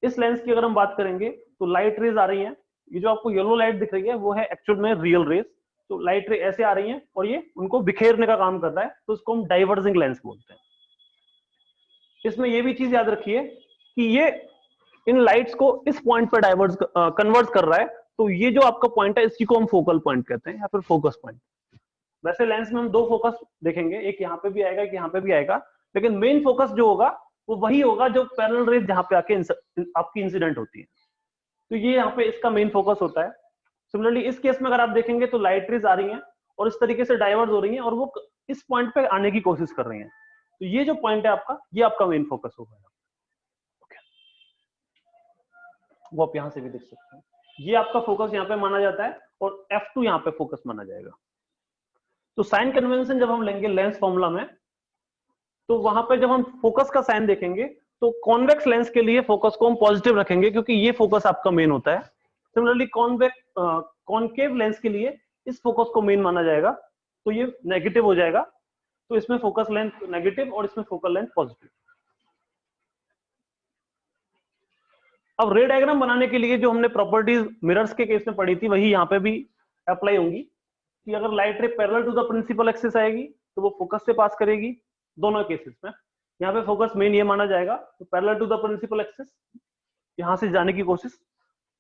इस लेंस की अगर हम बात करेंगे तो लाइट रेज आ रही है, ये जो आपको येलो लाइट दिख रही है वो है एक्चुअल में रियल रेज। तो लाइट रे ऐसे आ रही हैं और ये उनको बिखेरने का काम कर रहा है, तो इसको हम डाइवर्जिंग लेंस बोलते हैं। इसमें ये भी चीज याद रखिए कि ये इन लाइट्स को इस पॉइंट पर डाइवर्ज कन्वर्ट कर रहा है, तो ये जो आपका पॉइंट है इसी को हम फोकल पॉइंट कहते हैं या फिर फोकस पॉइंट। वैसे लेंस में हम दो फोकस देखेंगे, एक यहाँ पे भी आएगा एक यहाँ पे भी आएगा, लेकिन मेन फोकस जो होगा वो वही होगा जो पैरेलल रेज जहां पे आके आपकी इंसिडेंट होती है। तो ये यहाँ पे इसका मेन फोकस होता है। सिमिलरली इस केस में अगर आप देखेंगे तो लाइट रेज आ रही हैं और इस तरीके से डाइवर्ज हो रही हैं और वो इस पॉइंट पे आने की कोशिश कर रही हैं, तो ये जो पॉइंट है आपका, ये आपका मेन फोकस होगा। वो आप यहां से भी देख सकते हैं, ये आपका फोकस यहाँ पे माना जाता है और F2 यहाँ पे फोकस माना जाएगा। तो साइन कन्वेंशन जब हम लेंगे लेंस फॉर्मूला में, तो वहां पे जब हम फोकस का साइन देखेंगे तो कॉन्वेक्स लेंस के लिए फोकस को हम पॉजिटिव रखेंगे क्योंकि ये फोकस आपका मेन होता है। सिमिलरली कॉनकेव लेंस के लिए इस फोकस को मेन माना जाएगा, तो ये नेगेटिव हो जाएगा। तो इसमें फोकस लेंथ नेगेटिव और इसमें फोकल लेंथ पॉजिटिव। अब रे डायग्राम बनाने के लिए जो हमने प्रॉपर्टीज मिरर्स के केस में पढ़ी थी वही यहाँ पे भी अप्लाई होंगी, कि अगर light ray parallel to the principal axis आएगी तो वो फोकस से पास करेगी दोनों केसेस में। यहाँ पे फोकस मेन ये माना जाएगा, तो parallel to the principal axis यहां से जाने की कोशिश,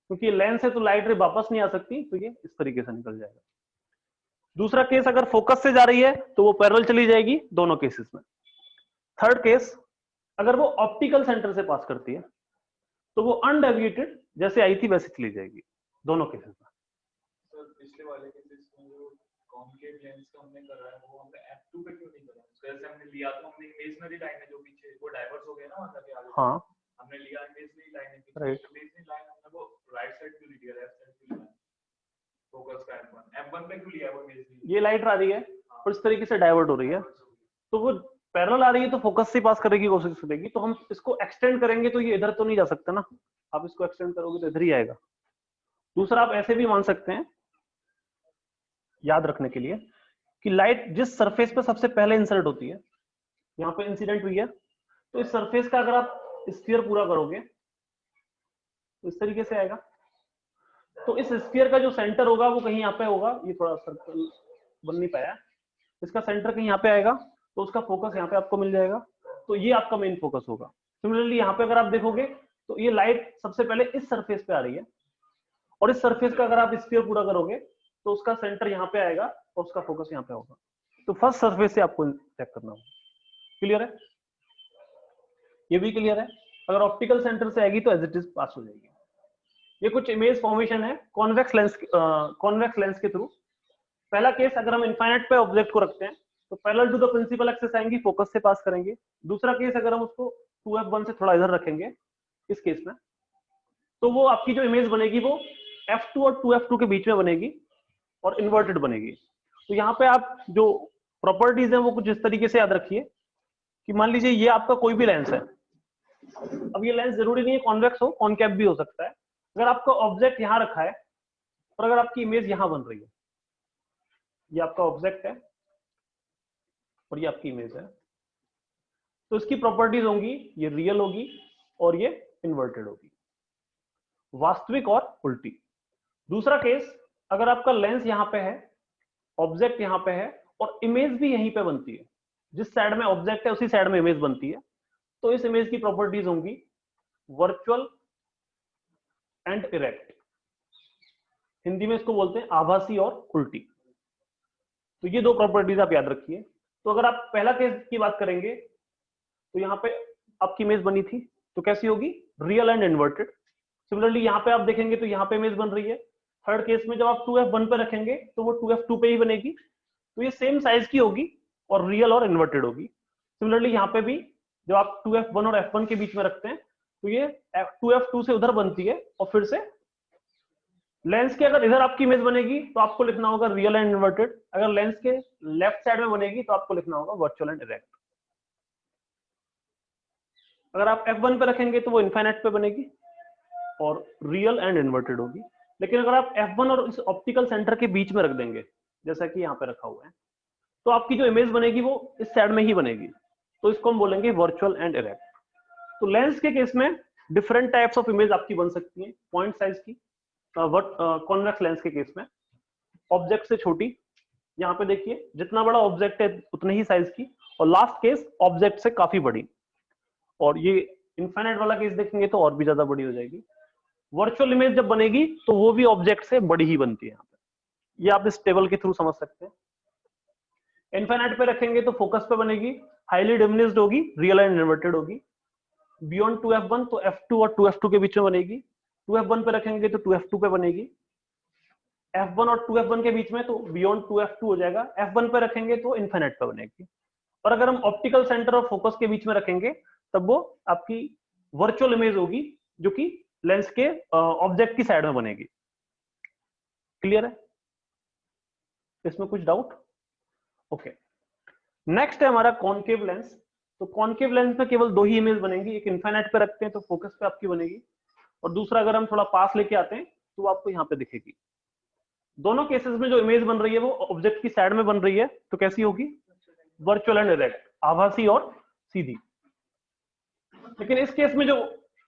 क्योंकि लेंस है तो लाइट रे वापस नहीं आ सकती, तो ये इस तरीके से निकल जाएगा। दूसरा केस अगर फोकस से जा रही है तो वो पैरेलल चली जाएगी दोनों केसेस में। थर्ड केस अगर वो ऑप्टिकल सेंटर से पास करती है तो वो अनडेविएटेड जैसे आई थी वैसे चली जाएगी दोनों केसेस में। सर पिछले वाले केसेस में जो कॉनकेव लेंस का हमने करा है वो हमने F2 पे क्यों नहीं करा? जैसे हमने लिया तो हमने इमेजिनरी लाइन है जो पीछे वो डाइवर्स हो गया ना, मतलब आगे हाँ हमने लिया इमेजिनरी लाइन है, राइट। इमेजिनरी लाइन हमने वो राइट साइड क्यों लिया, लेफ्ट साइड क्यों लिया? फोकस का F1 पे क्यों लिया वो इमेजिनरी? ये लाइट आ रही है और इस तरीके से डाइवर्ट हो रही है, तो वो पैरेलल आ रही है तो फोकस से पास करने की कोशिश करेगी, तो हम इसको एक्सटेंड करेंगे तो ये इधर तो नहीं जा सकता ना, आप इसको एक्सटेंड करोगे तो इधर ही आएगा। दूसरा आप ऐसे भी मान सकते हैं याद रखने के लिए कि लाइट जिस सरफेस पे सबसे पहले इंसर्ट होती है, यहाँ पे इंसिडेंट हुई है, तो इस सरफेस का अगर आप स्फीयर पूरा करोगे तो इस तरीके से आएगा। तो इस स्फीयर का जो सेंटर होगा वो कहीं यहाँ पे होगा, ये थोड़ा सर्कल बन नहीं पाया, इसका सेंटर कहीं यहाँ पे आएगा, तो उसका फोकस यहाँ पे आपको मिल जाएगा, तो ये आपका मेन फोकस होगा। सिमिलरली यहाँ पे अगर आप देखोगे तो ये लाइट सबसे पहले इस सरफेस पे आ रही है और इस सरफेस का अगर आप स्फीयर पूरा करोगे तो उसका सेंटर यहाँ पे आएगा और उसका फोकस यहाँ पे होगा। तो फर्स्ट सरफेस से आपको चेक करना होगा। क्लियर है? ये भी क्लियर है? अगर ऑप्टिकल सेंटर से आएगी तो एज इट इज पास हो जाएगी। ये कुछ इमेज फॉर्मेशन है कॉन्वेक्स लेंस के थ्रू। पहला केस, अगर हम इनफाइनाइट पे ऑब्जेक्ट को रखते हैं तो parallel to the principal axis आएंगी, फोकस से पास करेंगे। दूसरा केस, अगर हम उसको 2f1 से थोड़ा इधर रखेंगे, इस केस में, तो वो आपकी जो इमेज बनेगी वो f2 और 2f2 के बीच में बनेगी और इन्वर्टेड बनेगी। तो यहाँ पे आप जो प्रॉपर्टीज हैं वो कुछ इस तरीके से याद रखिए कि मान लीजिए ये आपका कोई भी लेंस है। अब ये लेंस जरूरी नहीं है कॉन्वेक्स हो, कॉनकेव भी हो सकता है। अगर आपका ऑब्जेक्ट यहाँ रखा है और अगर आपकी इमेज यहाँ बन रही है, ये आपका ऑब्जेक्ट है और ये आपकी इमेज है, तो इसकी प्रॉपर्टीज होंगी, ये रियल होगी और ये इन्वर्टेड होगी, वास्तविक और उल्टी। दूसरा केस, अगर आपका लेंस यहाँ पे है, ऑब्जेक्ट यहाँ पे है और इमेज भी यहीं पे बनती है, जिस साइड में ऑब्जेक्ट है उसी साइड में इमेज बनती है, तो इस इमेज की प्रॉपर्टीज होंगी वर्चुअल एंड इरेक्ट। हिंदी में इसको बोलते हैं आभासी और उल्टी। तो ये दो प्रॉपर्टीज आप याद रखिए। तो अगर आप पहला केस की बात करेंगे तो यहाँ पे आपकी इमेज बनी थी, तो कैसी होगी? Real and inverted. सिमिलरली यहाँ पे आप देखेंगे तो यहाँ पे इमेज बन रही है। थर्ड केस में जब आप 2f1 पे रखेंगे तो वो 2f2 पे ही बनेगी, तो ये सेम साइज की होगी और रियल और इन्वर्टेड होगी। सिमिलरली यहाँ पे भी जब आप 2f1 और f1 के बीच में रखते हैं तो ये 2f2 से उधर बनती है और फिर से लेंस के अगर इधर आपकी इमेज बनेगी तो आपको लिखना होगा रियल एंड इन्वर्टेड, अगर लेंस के लेफ्ट साइड में बनेगी तो आपको लिखना होगा वर्चुअल एंड इरेक्ट। अगर आप f1 पे रखेंगे तो वो इनफाइनाइट पे बनेगी और रियल एंड इन्वर्टेड होगी। लेकिन अगर आप f1 और इस ऑप्टिकल सेंटर के बीच में रख देंगे, जैसा कि यहाँ पे रखा हुआ है, तो आपकी जो इमेज बनेगी वो इस साइड में ही बनेगी, तो इसको हम बोलेंगे वर्चुअल एंड इरेक्ट। तो लेंस के केस में डिफरेंट टाइप्स ऑफ इमेज आपकी बन सकती है। पॉइंट साइज की, कॉन्वेक्स लेंस के केस में ऑब्जेक्ट से छोटी, यहाँ पे देखिए जितना बड़ा ऑब्जेक्ट है उतने ही साइज की, और लास्ट केस ऑब्जेक्ट से काफी बड़ी, और ये इनफाइनाइट वाला केस देखेंगे तो और भी ज्यादा बड़ी हो जाएगी। वर्चुअल इमेज जब बनेगी तो वो भी ऑब्जेक्ट से बड़ी ही बनती है। यहाँ पे ये आप इस टेबल के थ्रू समझ सकते हैं। इनफाइनाइट पे रखेंगे तो फोकस पे बनेगी, हाईली डिमिनिश्ड होगी, रियल एंड इन्वर्टेड होगी। बियॉन्ड 2f1 तो f2 और 2f2 के बीच में बनेगी। 2f1 पे रखेंगे तो 2f2 पे बनेगी। f1 और 2f1 के बीच में तो बियॉन्ड 2f2 हो जाएगा। f1 पे रखेंगे तो इनफाइनाइट पे बनेगी। और अगर हम ऑप्टिकल सेंटर और फोकस के बीच में रखेंगे तब वो आपकी वर्चुअल इमेज होगी, जो कि लेंस के ऑब्जेक्ट की साइड में बनेगी। क्लियर है? इसमें कुछ डाउट? ओके। नेक्स्ट है हमारा कॉनकेव लेंस। तो कॉनकेव लेंस में केवल दो ही इमेज बनेंगी, एक इनफाइनाइट पे रखते हैं तो फोकस पे आपकी बनेगी, और दूसरा अगर हम थोड़ा पास लेके आते हैं तो आपको यहाँ पे दिखेगी। दोनों केसेस में जो इमेज बन रही है वो ऑब्जेक्ट की साइड में बन रही है, तो कैसी होगी? वर्चुअल एंड इरेक्ट, आभासी और सीधी। लेकिन इस केस में जो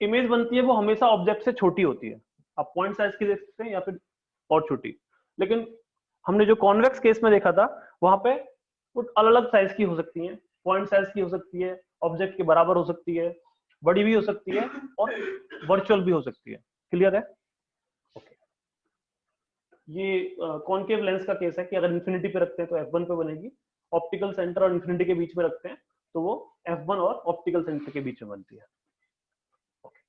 इमेज बनती है वो हमेशा ऑब्जेक्ट से छोटी होती है। आप पॉइंट साइज की देख सकते हैं या फिर और छोटी। लेकिन हमने जो कॉन्वेक्स केस में देखा था वहां पे कुछ अलग अलग साइज की हो सकती हैं, पॉइंट साइज की हो सकती है, ऑब्जेक्ट के बराबर हो सकती है, बड़ी भी हो सकती है और वर्चुअल भी हो सकती है। क्लियर है? ओके। ये कॉनकेव लेंस का केस है कि अगर इन्फिनिटी पे रखते हैं तो f1 पे बनेगी, ऑप्टिकल सेंटर और इन्फिनिटी के बीच में रखते हैं तो वो f1 और ऑप्टिकल सेंटर के बीच में बनती है। ओके।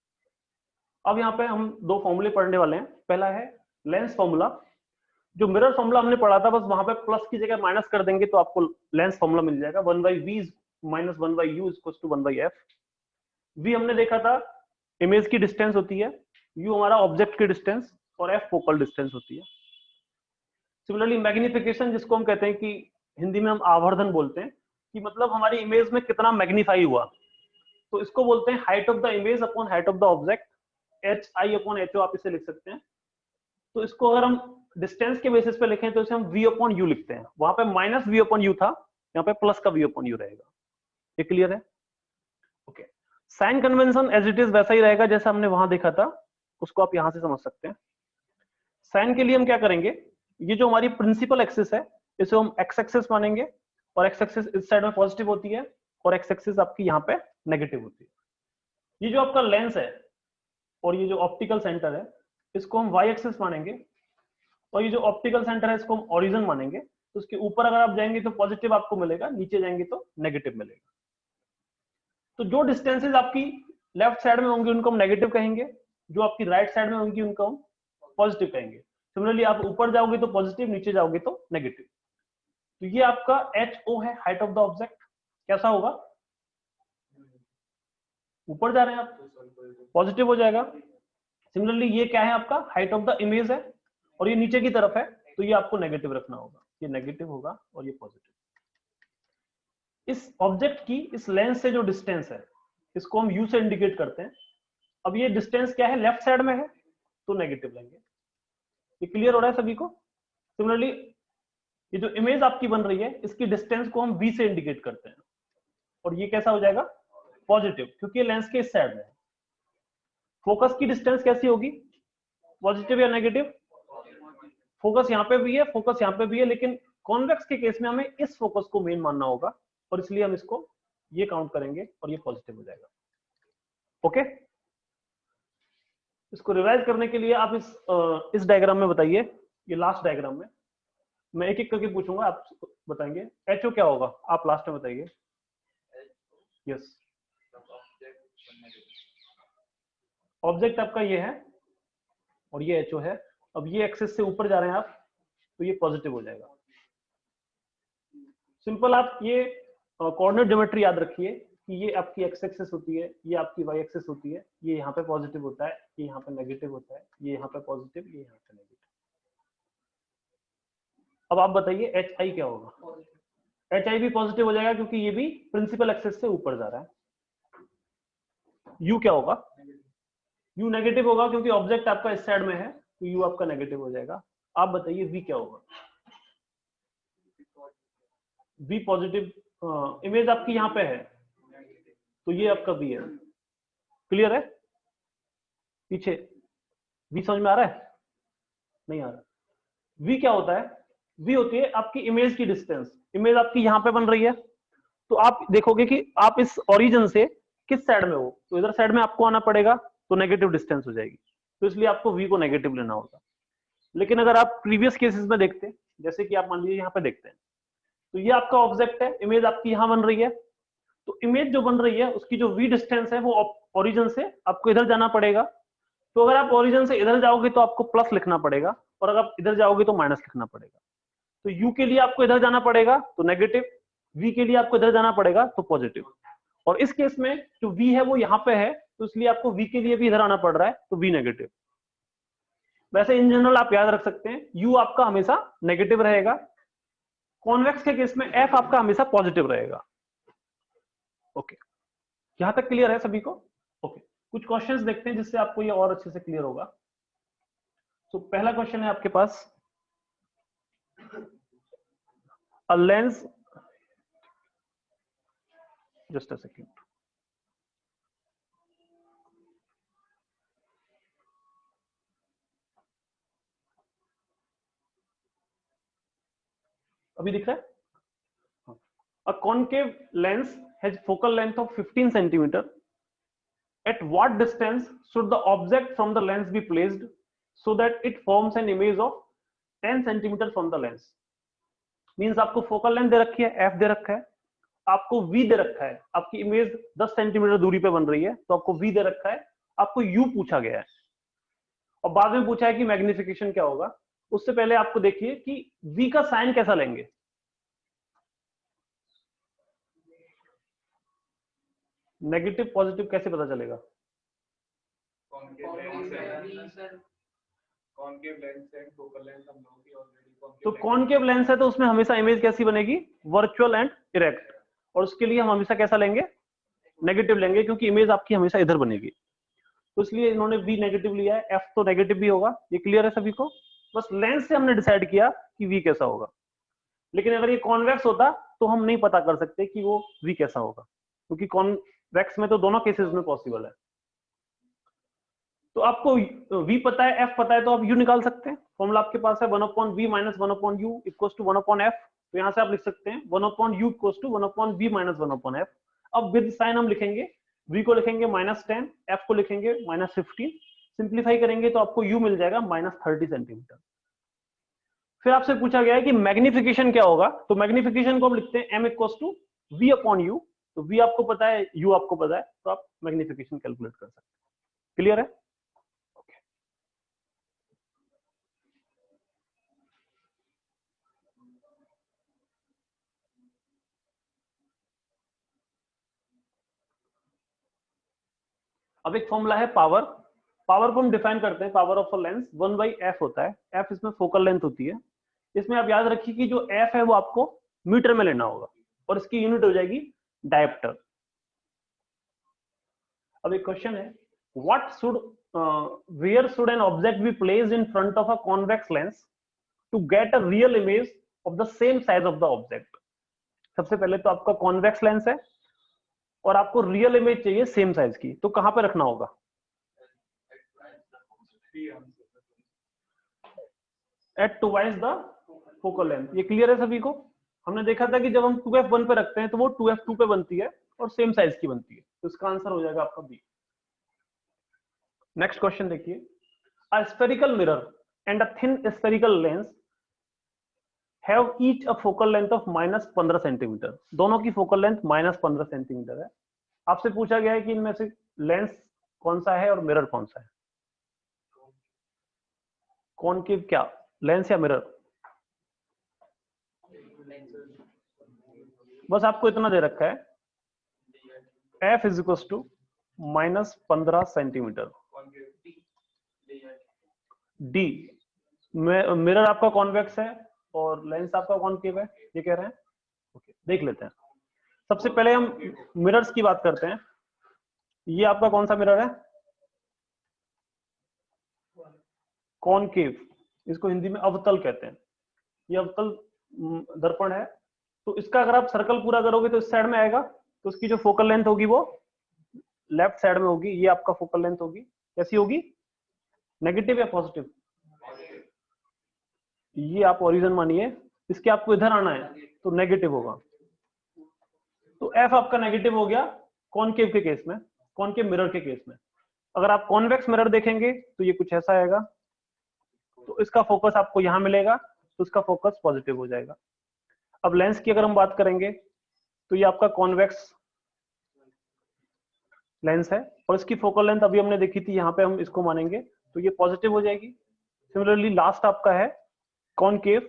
अब यहाँ पे हम दो फॉर्मूले पढ़ने वाले हैं। पहला है लेंस फॉर्मूला। जो मिरर फॉर्मूला हमने पढ़ा था, बस वहां पे प्लस की जगह माइनस कर देंगे तो आपको लेंस फॉर्मूला मिल जाएगा। 1/v minus 1/u equals to 1/f। v हमने देखा था इमेज की डिस्टेंस होती है, u हमारा ऑब्जेक्ट की डिस्टेंस और f फोकल डिस्टेंस होती है। सिमिलरली मैग्निफिकेशन, जिसको हम कहते हैं कि हिंदी में हम आवर्धन बोलते हैं, कि मतलब हमारी इमेज में कितना मैग्नीफाई हुआ, तो इसको बोलते हैं height of the image upon height of the object, hi upon ho आप इसे लिख सकते हैं। तो इसको अगर हम डिस्टेंस के बेसिस पे लिखें तो इसे हम v अपॉन u लिखते हैं। वहां पे माइनस v अपॉन u था, यहाँ पे प्लस का v अपॉन u रहेगा। ये क्लियर है? Okay. Sign convention as it is वैसा ही रहेगा जैसा हमने वहां देखा था, उसको आप यहां से समझ सकते हैं। साइन के लिए हम क्या करेंगे, ये जो हमारी प्रिंसिपल एक्सिस है इसे हम एक्स एक्सिस मानेंगे, और एक्स एक्सिस इस साइड में पॉजिटिव होती है और एक्स एक्सिस आपकी यहाँ पे नेगेटिव होती है। ये जो आपका लेंस है और ये जो ऑप्टिकल सेंटर है इसको हम वाई एक्सिस मानेंगे, और ये जो ऑप्टिकल सेंटर है इसको हम ओरिजिन मानेंगे। तो उसके ऊपर अगर आप जाएंगे तो पॉजिटिव आपको मिलेगा, नीचे जाएंगे तो नेगेटिव मिलेगा। तो जो डिस्टेंसेस आपकी लेफ्ट साइड में होंगे उनको हम नेगेटिव कहेंगे, जो आपकी राइट साइड में होंगी उनको हम पॉजिटिव कहेंगे। सिमिलरली आप ऊपर जाओगे तो पॉजिटिव, नीचे जाओगे तो नेगेटिव। तो ये आपका HO है, हाइट ऑफ द ऑब्जेक्ट। कैसा होगा? ऊपर जा रहे हैं आप, पॉजिटिव हो जाएगा। सिमिलरली ये क्या है आपका? हाइट ऑफ द इमेज है, और ये नीचे की तरफ है, तो ये आपको नेगेटिव रखना होगा। ये नेगेटिव होगा और ये पॉजिटिव। इस ऑब्जेक्ट की इस लेंस से जो डिस्टेंस है, इसको हम U से इंडिकेट करते हैं। अब ये डिस्टेंस क्या है? लेफ्ट साइड में है, तो नेगेटिव लेंगे। ये क्लियर हो रहा है सभी को? सिमिलरली ये जो इमेज आपकी बन रही है, इसकी डिस्टेंस को हम V से इंडिकेट करते हैं, और ये कैसा हो जाएगा? पॉजिटिव, क्योंकि ये लेंस के इस साइड में है। फोकस की डिस्टेंस कैसी होगी? पॉजिटिव या नेगेटिव? फोकस यहाँ पे भी है, फोकस यहाँ पे भी है, लेकिन कॉन्वेक्स के केस में हमें इस फोकस को मेन मानना होगा, और इसलिए हम इसको ये काउंट करेंगे और ये पॉजिटिव हो जाएगा। ओके, इसको रिवाइज करने के लिए आप इस डायग्राम में बताइए, ये लास्ट डायग्राम में मैं एक एक करके पूछूंगा, आप बताएंगे। HO क्या होगा? आप लास्ट में बताइए। यस, ऑब्जेक्ट आपका ये है और ये HO है। अब ये एक्सिस से ऊपर जा रहे हैं आप, तो ये पॉजिटिव हो जाएगा। सिंपल, आप ये कोऑर्डिनेट ज्योमेट्री याद रखिए कि ये आपकी एक्स एक्सिस होती है, ये आपकी वाई एक्सिस होती है। ये यहाँ पे पॉजिटिव होता है, ये यहाँ पे नेगेटिव होता है, ये यहाँ पे पॉजिटिव, ये यहाँ पे नेगेटिव। अब आप बताइए HI क्या होगा? HI भी पॉजिटिव हो जाएगा, क्योंकि ये भी प्रिंसिपल एक्सिस से ऊपर जा रहा है। U क्या होगा? U नेगेटिव होगा, क्योंकि ऑब्जेक्ट आपका इस साइड में है, तो U आपका नेगेटिव हो जाएगा। आप बताइए V क्या होगा? V पॉजिटिव, इमेज आपकी यहाँ पे है, तो ये आपका V है। क्लियर है? पीछे V समझ में आ रहा है? नहीं आ रहा? V क्या होता है? V होती है आपकी इमेज की डिस्टेंस। इमेज आपकी यहाँ पे बन रही है, तो आप देखोगे कि आप इस ओरिजिन से किस साइड में हो, तो इधर साइड में आपको आना पड़ेगा, तो नेगेटिव डिस्टेंस हो जाएगी। तो इसलिए आपको V को नेगेटिव लेना होगा। लेकिन अगर आप प्रीवियस केसेस में देखते हैं, जैसे कि आप मान लीजिए यहाँ पे देखते हैं, तो ये आपका ऑब्जेक्ट है, इमेज आपकी यहाँ बन रही है, तो इमेज जो बन रही है उसकी जो V डिस्टेंस है वो ओरिजिन से आपको इधर जाना पड़ेगा। तो अगर आप ओरिजिन से इधर जाओगे तो आपको प्लस लिखना पड़ेगा, और अगर आप इधर जाओगे तो माइनस लिखना पड़ेगा। तो U के लिए आपको इधर जाना पड़ेगा तो नेगेटिव, V के लिए आपको इधर जाना पड़ेगा तो पॉजिटिव। और इस केस में जो V है वो यहाँ पे है, तो इसलिए आपको V के लिए भी इधर आना पड़ रहा है, तो V नेगेटिव। वैसे इन जनरल आप याद रख सकते हैं U आपका हमेशा नेगेटिव रहेगा, कॉन्वेक्स के केस में F आपका हमेशा पॉजिटिव रहेगा। ओके, यहां तक क्लियर है सभी को? ओके, कुछ क्वेश्चंस देखते हैं जिससे आपको ये और अच्छे से क्लियर होगा। तो पहला क्वेश्चन है आपके पास, a lens, just a second, अभी दिख रहा है? A concave lens has focal length of 15 centimeter. At what distance should the object from the lens be placed so that it forms an image of 10 centimeter from the lens? Means आपको focal length दे रखी है, F दे रखा है, आपको V दे रखा है, आपकी image 10 centimetre दूरी पे बन रही है, तो आपको V दे रखा है, आपको U पूछा गया है, और बाद में पूछा है कि मैग्निफिकेशन क्या होगा। उससे पहले आपको देखिए कि V का साइन कैसा लेंगे। नेगेटिव पॉजिटिव कैसे पता चलेगा? तो कॉनकेव लेंस है तो उसमें हमेशा इमेज कैसी बनेगी? वर्चुअल एंड इरेक्ट, और उसके लिए हम हमेशा कैसा लेंगे? नेगेटिव लेंगे, क्योंकि इमेज आपकी हमेशा इधर बनेगी। तो इसलिए इन्होंने V नेगेटिव लिया है, F तो नेगेटिव भी होगा। ये क्लियर है सभी को? बस लेंस से हमने डिसाइड किया कि V कैसा होगा, लेकिन अगर ये कॉन्वेक्स होता तो हम नहीं पता कर सकते कि वो V कैसा होगा, क्योंकि कॉन्वेक्स में तो दोनों केसेस में पॉसिबल है। तो आपको V पता है, F पता है, तो आप U निकाल सकते हैं। फॉर्मूला आपके पास है 1/v minus 1/u equals to 1/f। तो यहाँ से आप लिख सकते हैं 1/u equals to 1/v minus 1/f। अब विद साइन हम लिखेंगे, V को लिखेंगे -10, F को लिखेंगे -15। सिंप्लीफाई करेंगे तो आपको U मिल जाएगा -30 सेंटीमीटर। फिर आपसे पूछा गया है कि मैग्निफिकेशन क्या होगा, तो मैग्निफिकेशन को हम लिखते हैं m इक्वल्स टू v/u। तो V आपको पता है, U आपको पता है, तो आप मैग्निफिकेशन कैलकुलेट कर सकते हैं। क्लियर है? अब एक फॉर्मूला है पावर, पावर को हम डिफाइन करते हैं, power of a lens 1/f होता है, f इसमें फोकल लेंथ होती है। इसमें आप याद रखिए कि जो f है वो आपको मीटर में लेना होगा और इसकी यूनिट हो जाएगी डायप्टर। अब एक क्वेश्चन है, what should where should an object be placed in front of a convex lens to get a real image of the same size of the object. सबसे पहले तो आपका कॉन्वेक्स लेंस है और आपको रियल इमेज चाहिए same size की, तो कहां पे रखना होगा? At twice the focal length. ये क्लियर है सभी को? हमने देखा था कि जब हम 2f1 पे रखते हैं तो वो 2f2 पे बनती है और सेम साइज की बनती है, तो इसका आंसर हो जाएगा आपका बी। नेक्स्ट क्वेश्चन देखिए, a spherical mirror and a thin spherical lens have each a focal length of -15 centimetre. दोनों की फोकल लेंथ -15 सेंटीमीटर है। आपसे पूछा गया है कि इनमें से लेंस कौन सा है और मिरर कौन सा है। कॉनकेव क्या, लेंस या मिरर? बस आपको इतना दे रखा है, f is equal to -15 centimetre. D, mirror आपका कॉन्वेक्स है और लेंस आपका कॉनकेव है, ये कह रहे हैं। ओके, देख लेते हैं। सबसे पहले हम मिरर्स की बात करते हैं। ये आपका कौन सा मिरर है? कॉनकेव, इसको हिंदी में अवतल कहते हैं। ये अवतल दर्पण है, तो इसका अगर आप सर्कल पूरा करोगे तो इस साइड में आएगा, तो उसकी जो फोकल लेंथ होगी वो लेफ्ट साइड में होगी। ये आपका फोकल लेंथ होगी, कैसी होगी? नेगेटिव या पॉजिटिव? ये आप ओरिजिन मानिए, इसके आपको इधर आना है तो नेगेटिव होगा। तो एफ आपका नेगेटिव हो गया कॉनकेव के केस में, कॉनकेव मिरर के केस में। अगर आप कॉन्वेक्स मिरर देखेंगे तो ये कुछ ऐसा आएगा, तो इसका फोकस आपको यहां मिलेगा, तो इसका फोकस पॉजिटिव हो जाएगा। अब लेंस की अगर हम बात करेंगे तो ये आपका कॉन्वेक्स लेंस है और इसकी फोकल लेंथ अभी हमने देखी थी, यहाँ पे हम इसको मानेंगे तो ये पॉजिटिव हो जाएगी। सिमिलरली लास्ट आपका है कॉनकेव,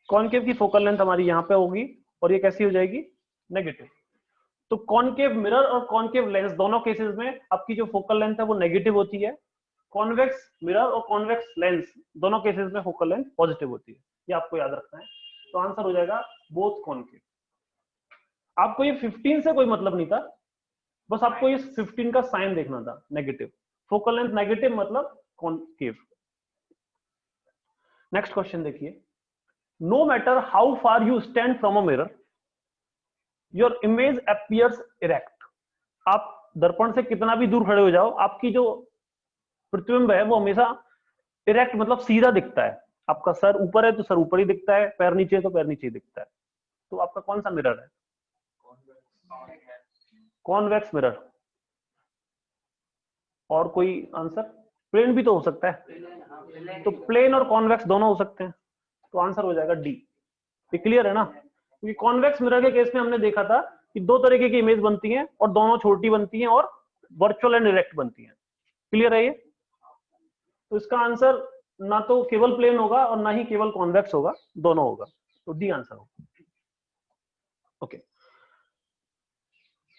कॉनकेव की फोकल लेंथ हमारी यहाँ पे होगी और ये कैसी हो जाएगी? नेगेटिव। तो कॉनकेव मिरर और कॉनकेव लेंस दोनों केसेस में आपकी जो फोकल लेंथ है वो नेगेटिव होती है। कॉन्वेक्स मिरर और कॉन्वेक्स लेंस दोनों केसेस में फोकल लेंथ पॉजिटिव होती है, ये आपको याद रखना है। तो आंसर हो जाएगा बोथ कॉनकेव। आपको ये 15 से कोई मतलब नहीं था, बस आपको इस 15 का साइन देखना था, नेगेटिव। फोकल लेंथ नेगेटिव मतलब कॉनकेव। नेक्स्ट क्वेश्चन देखिए, no matter how far you stand from a mirror your image appears erect. आप दर्पण से कितना भी दूर खड़े हो जाओ, आपकी जो प्रतिबिंब है वो हमेशा इरेक्ट मतलब सीधा दिखता है। आपका सर ऊपर है तो सर ऊपर ही दिखता है, पैर नीचे है तो पैर नीचे ही दिखता है। तो आपका कौन सा मिरर है? Convex mirror. और कोई आंसर? प्लेन भी तो हो सकता है, तो प्लेन और कॉन्वेक्स दोनों हो सकते हैं, तो आंसर हो जाएगा डी। ये क्लियर है ना? क्योंकि कॉन्वेक्स मिरर के केस में हमने देखा था कि दो तरीके की इमेज बनती हैं और दोनों छोटी बनती हैं और वर्चुअल एंड डायरेक्ट बनती हैं। क्लियर है ये? तो इसका आंसर ना तो केवल प्लेन होगा और ना ही केवल कॉन्वेक्स होगा, दोनों होगा, तो डी आंसर होगा। ओके,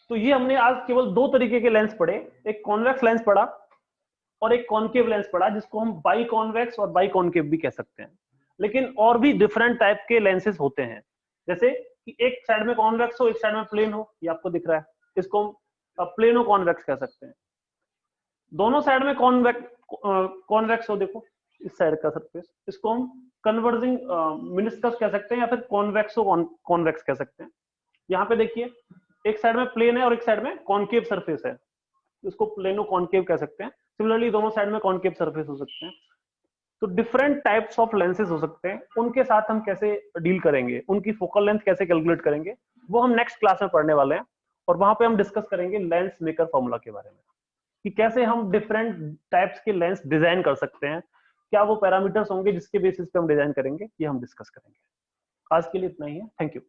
तो ये हमने आज केवल दो तरीके के लेंस पढ़े, एक कॉन्वेक्स लेंस पढ़ा और एक कॉनकेव लेंस पढ़ा, जिसको हम बाई कॉन्वेक्स और बाई कॉनकेव भी कह सकते हैं। लेकिन और भी डिफरेंट टाइप के लेंसेज होते हैं, जैसे कि एक साइड में कॉन्वेक्स हो एक साइड में प्लेन हो, ये आपको दिख रहा है, इसको हम प्लेनो कॉन्वेक्स कह सकते हैं। दोनों साइड में कॉन्वेक्स हो, देखो इस साइड का सरफेस, इसको हम कन्वर्जिंग मिनिस्कस कह सकते हैं या फिर कॉन्वेक्सो कॉन्वेक्स कह सकते हैं। यहाँ पे देखिए, एक साइड में प्लेन है और एक साइड में कॉनकेव सरफेस है, इसको प्लेनो कॉनकेव कह सकते हैं। सिमिलरली दोनों साइड में कॉनकेव सरफेस हो सकते हैं। तो डिफरेंट टाइप्स ऑफ लेंसेज हो सकते हैं, उनके साथ हम कैसे डील करेंगे, उनकी फोकल लेंथ कैसे कैलकुलेट करेंगे, वो हम नेक्स्ट क्लास में पढ़ने वाले हैं। और वहां पे हम डिस्कस करेंगे लेंस मेकर फॉर्मूला के बारे में, कि कैसे हम डिफरेंट टाइप्स के लेंस डिजाइन कर सकते हैं, क्या वो पैरामीटर्स होंगे जिसके बेसिस पे हम डिजाइन करेंगे, ये हम डिस्कस करेंगे। आज के लिए इतना ही है, थैंक यू।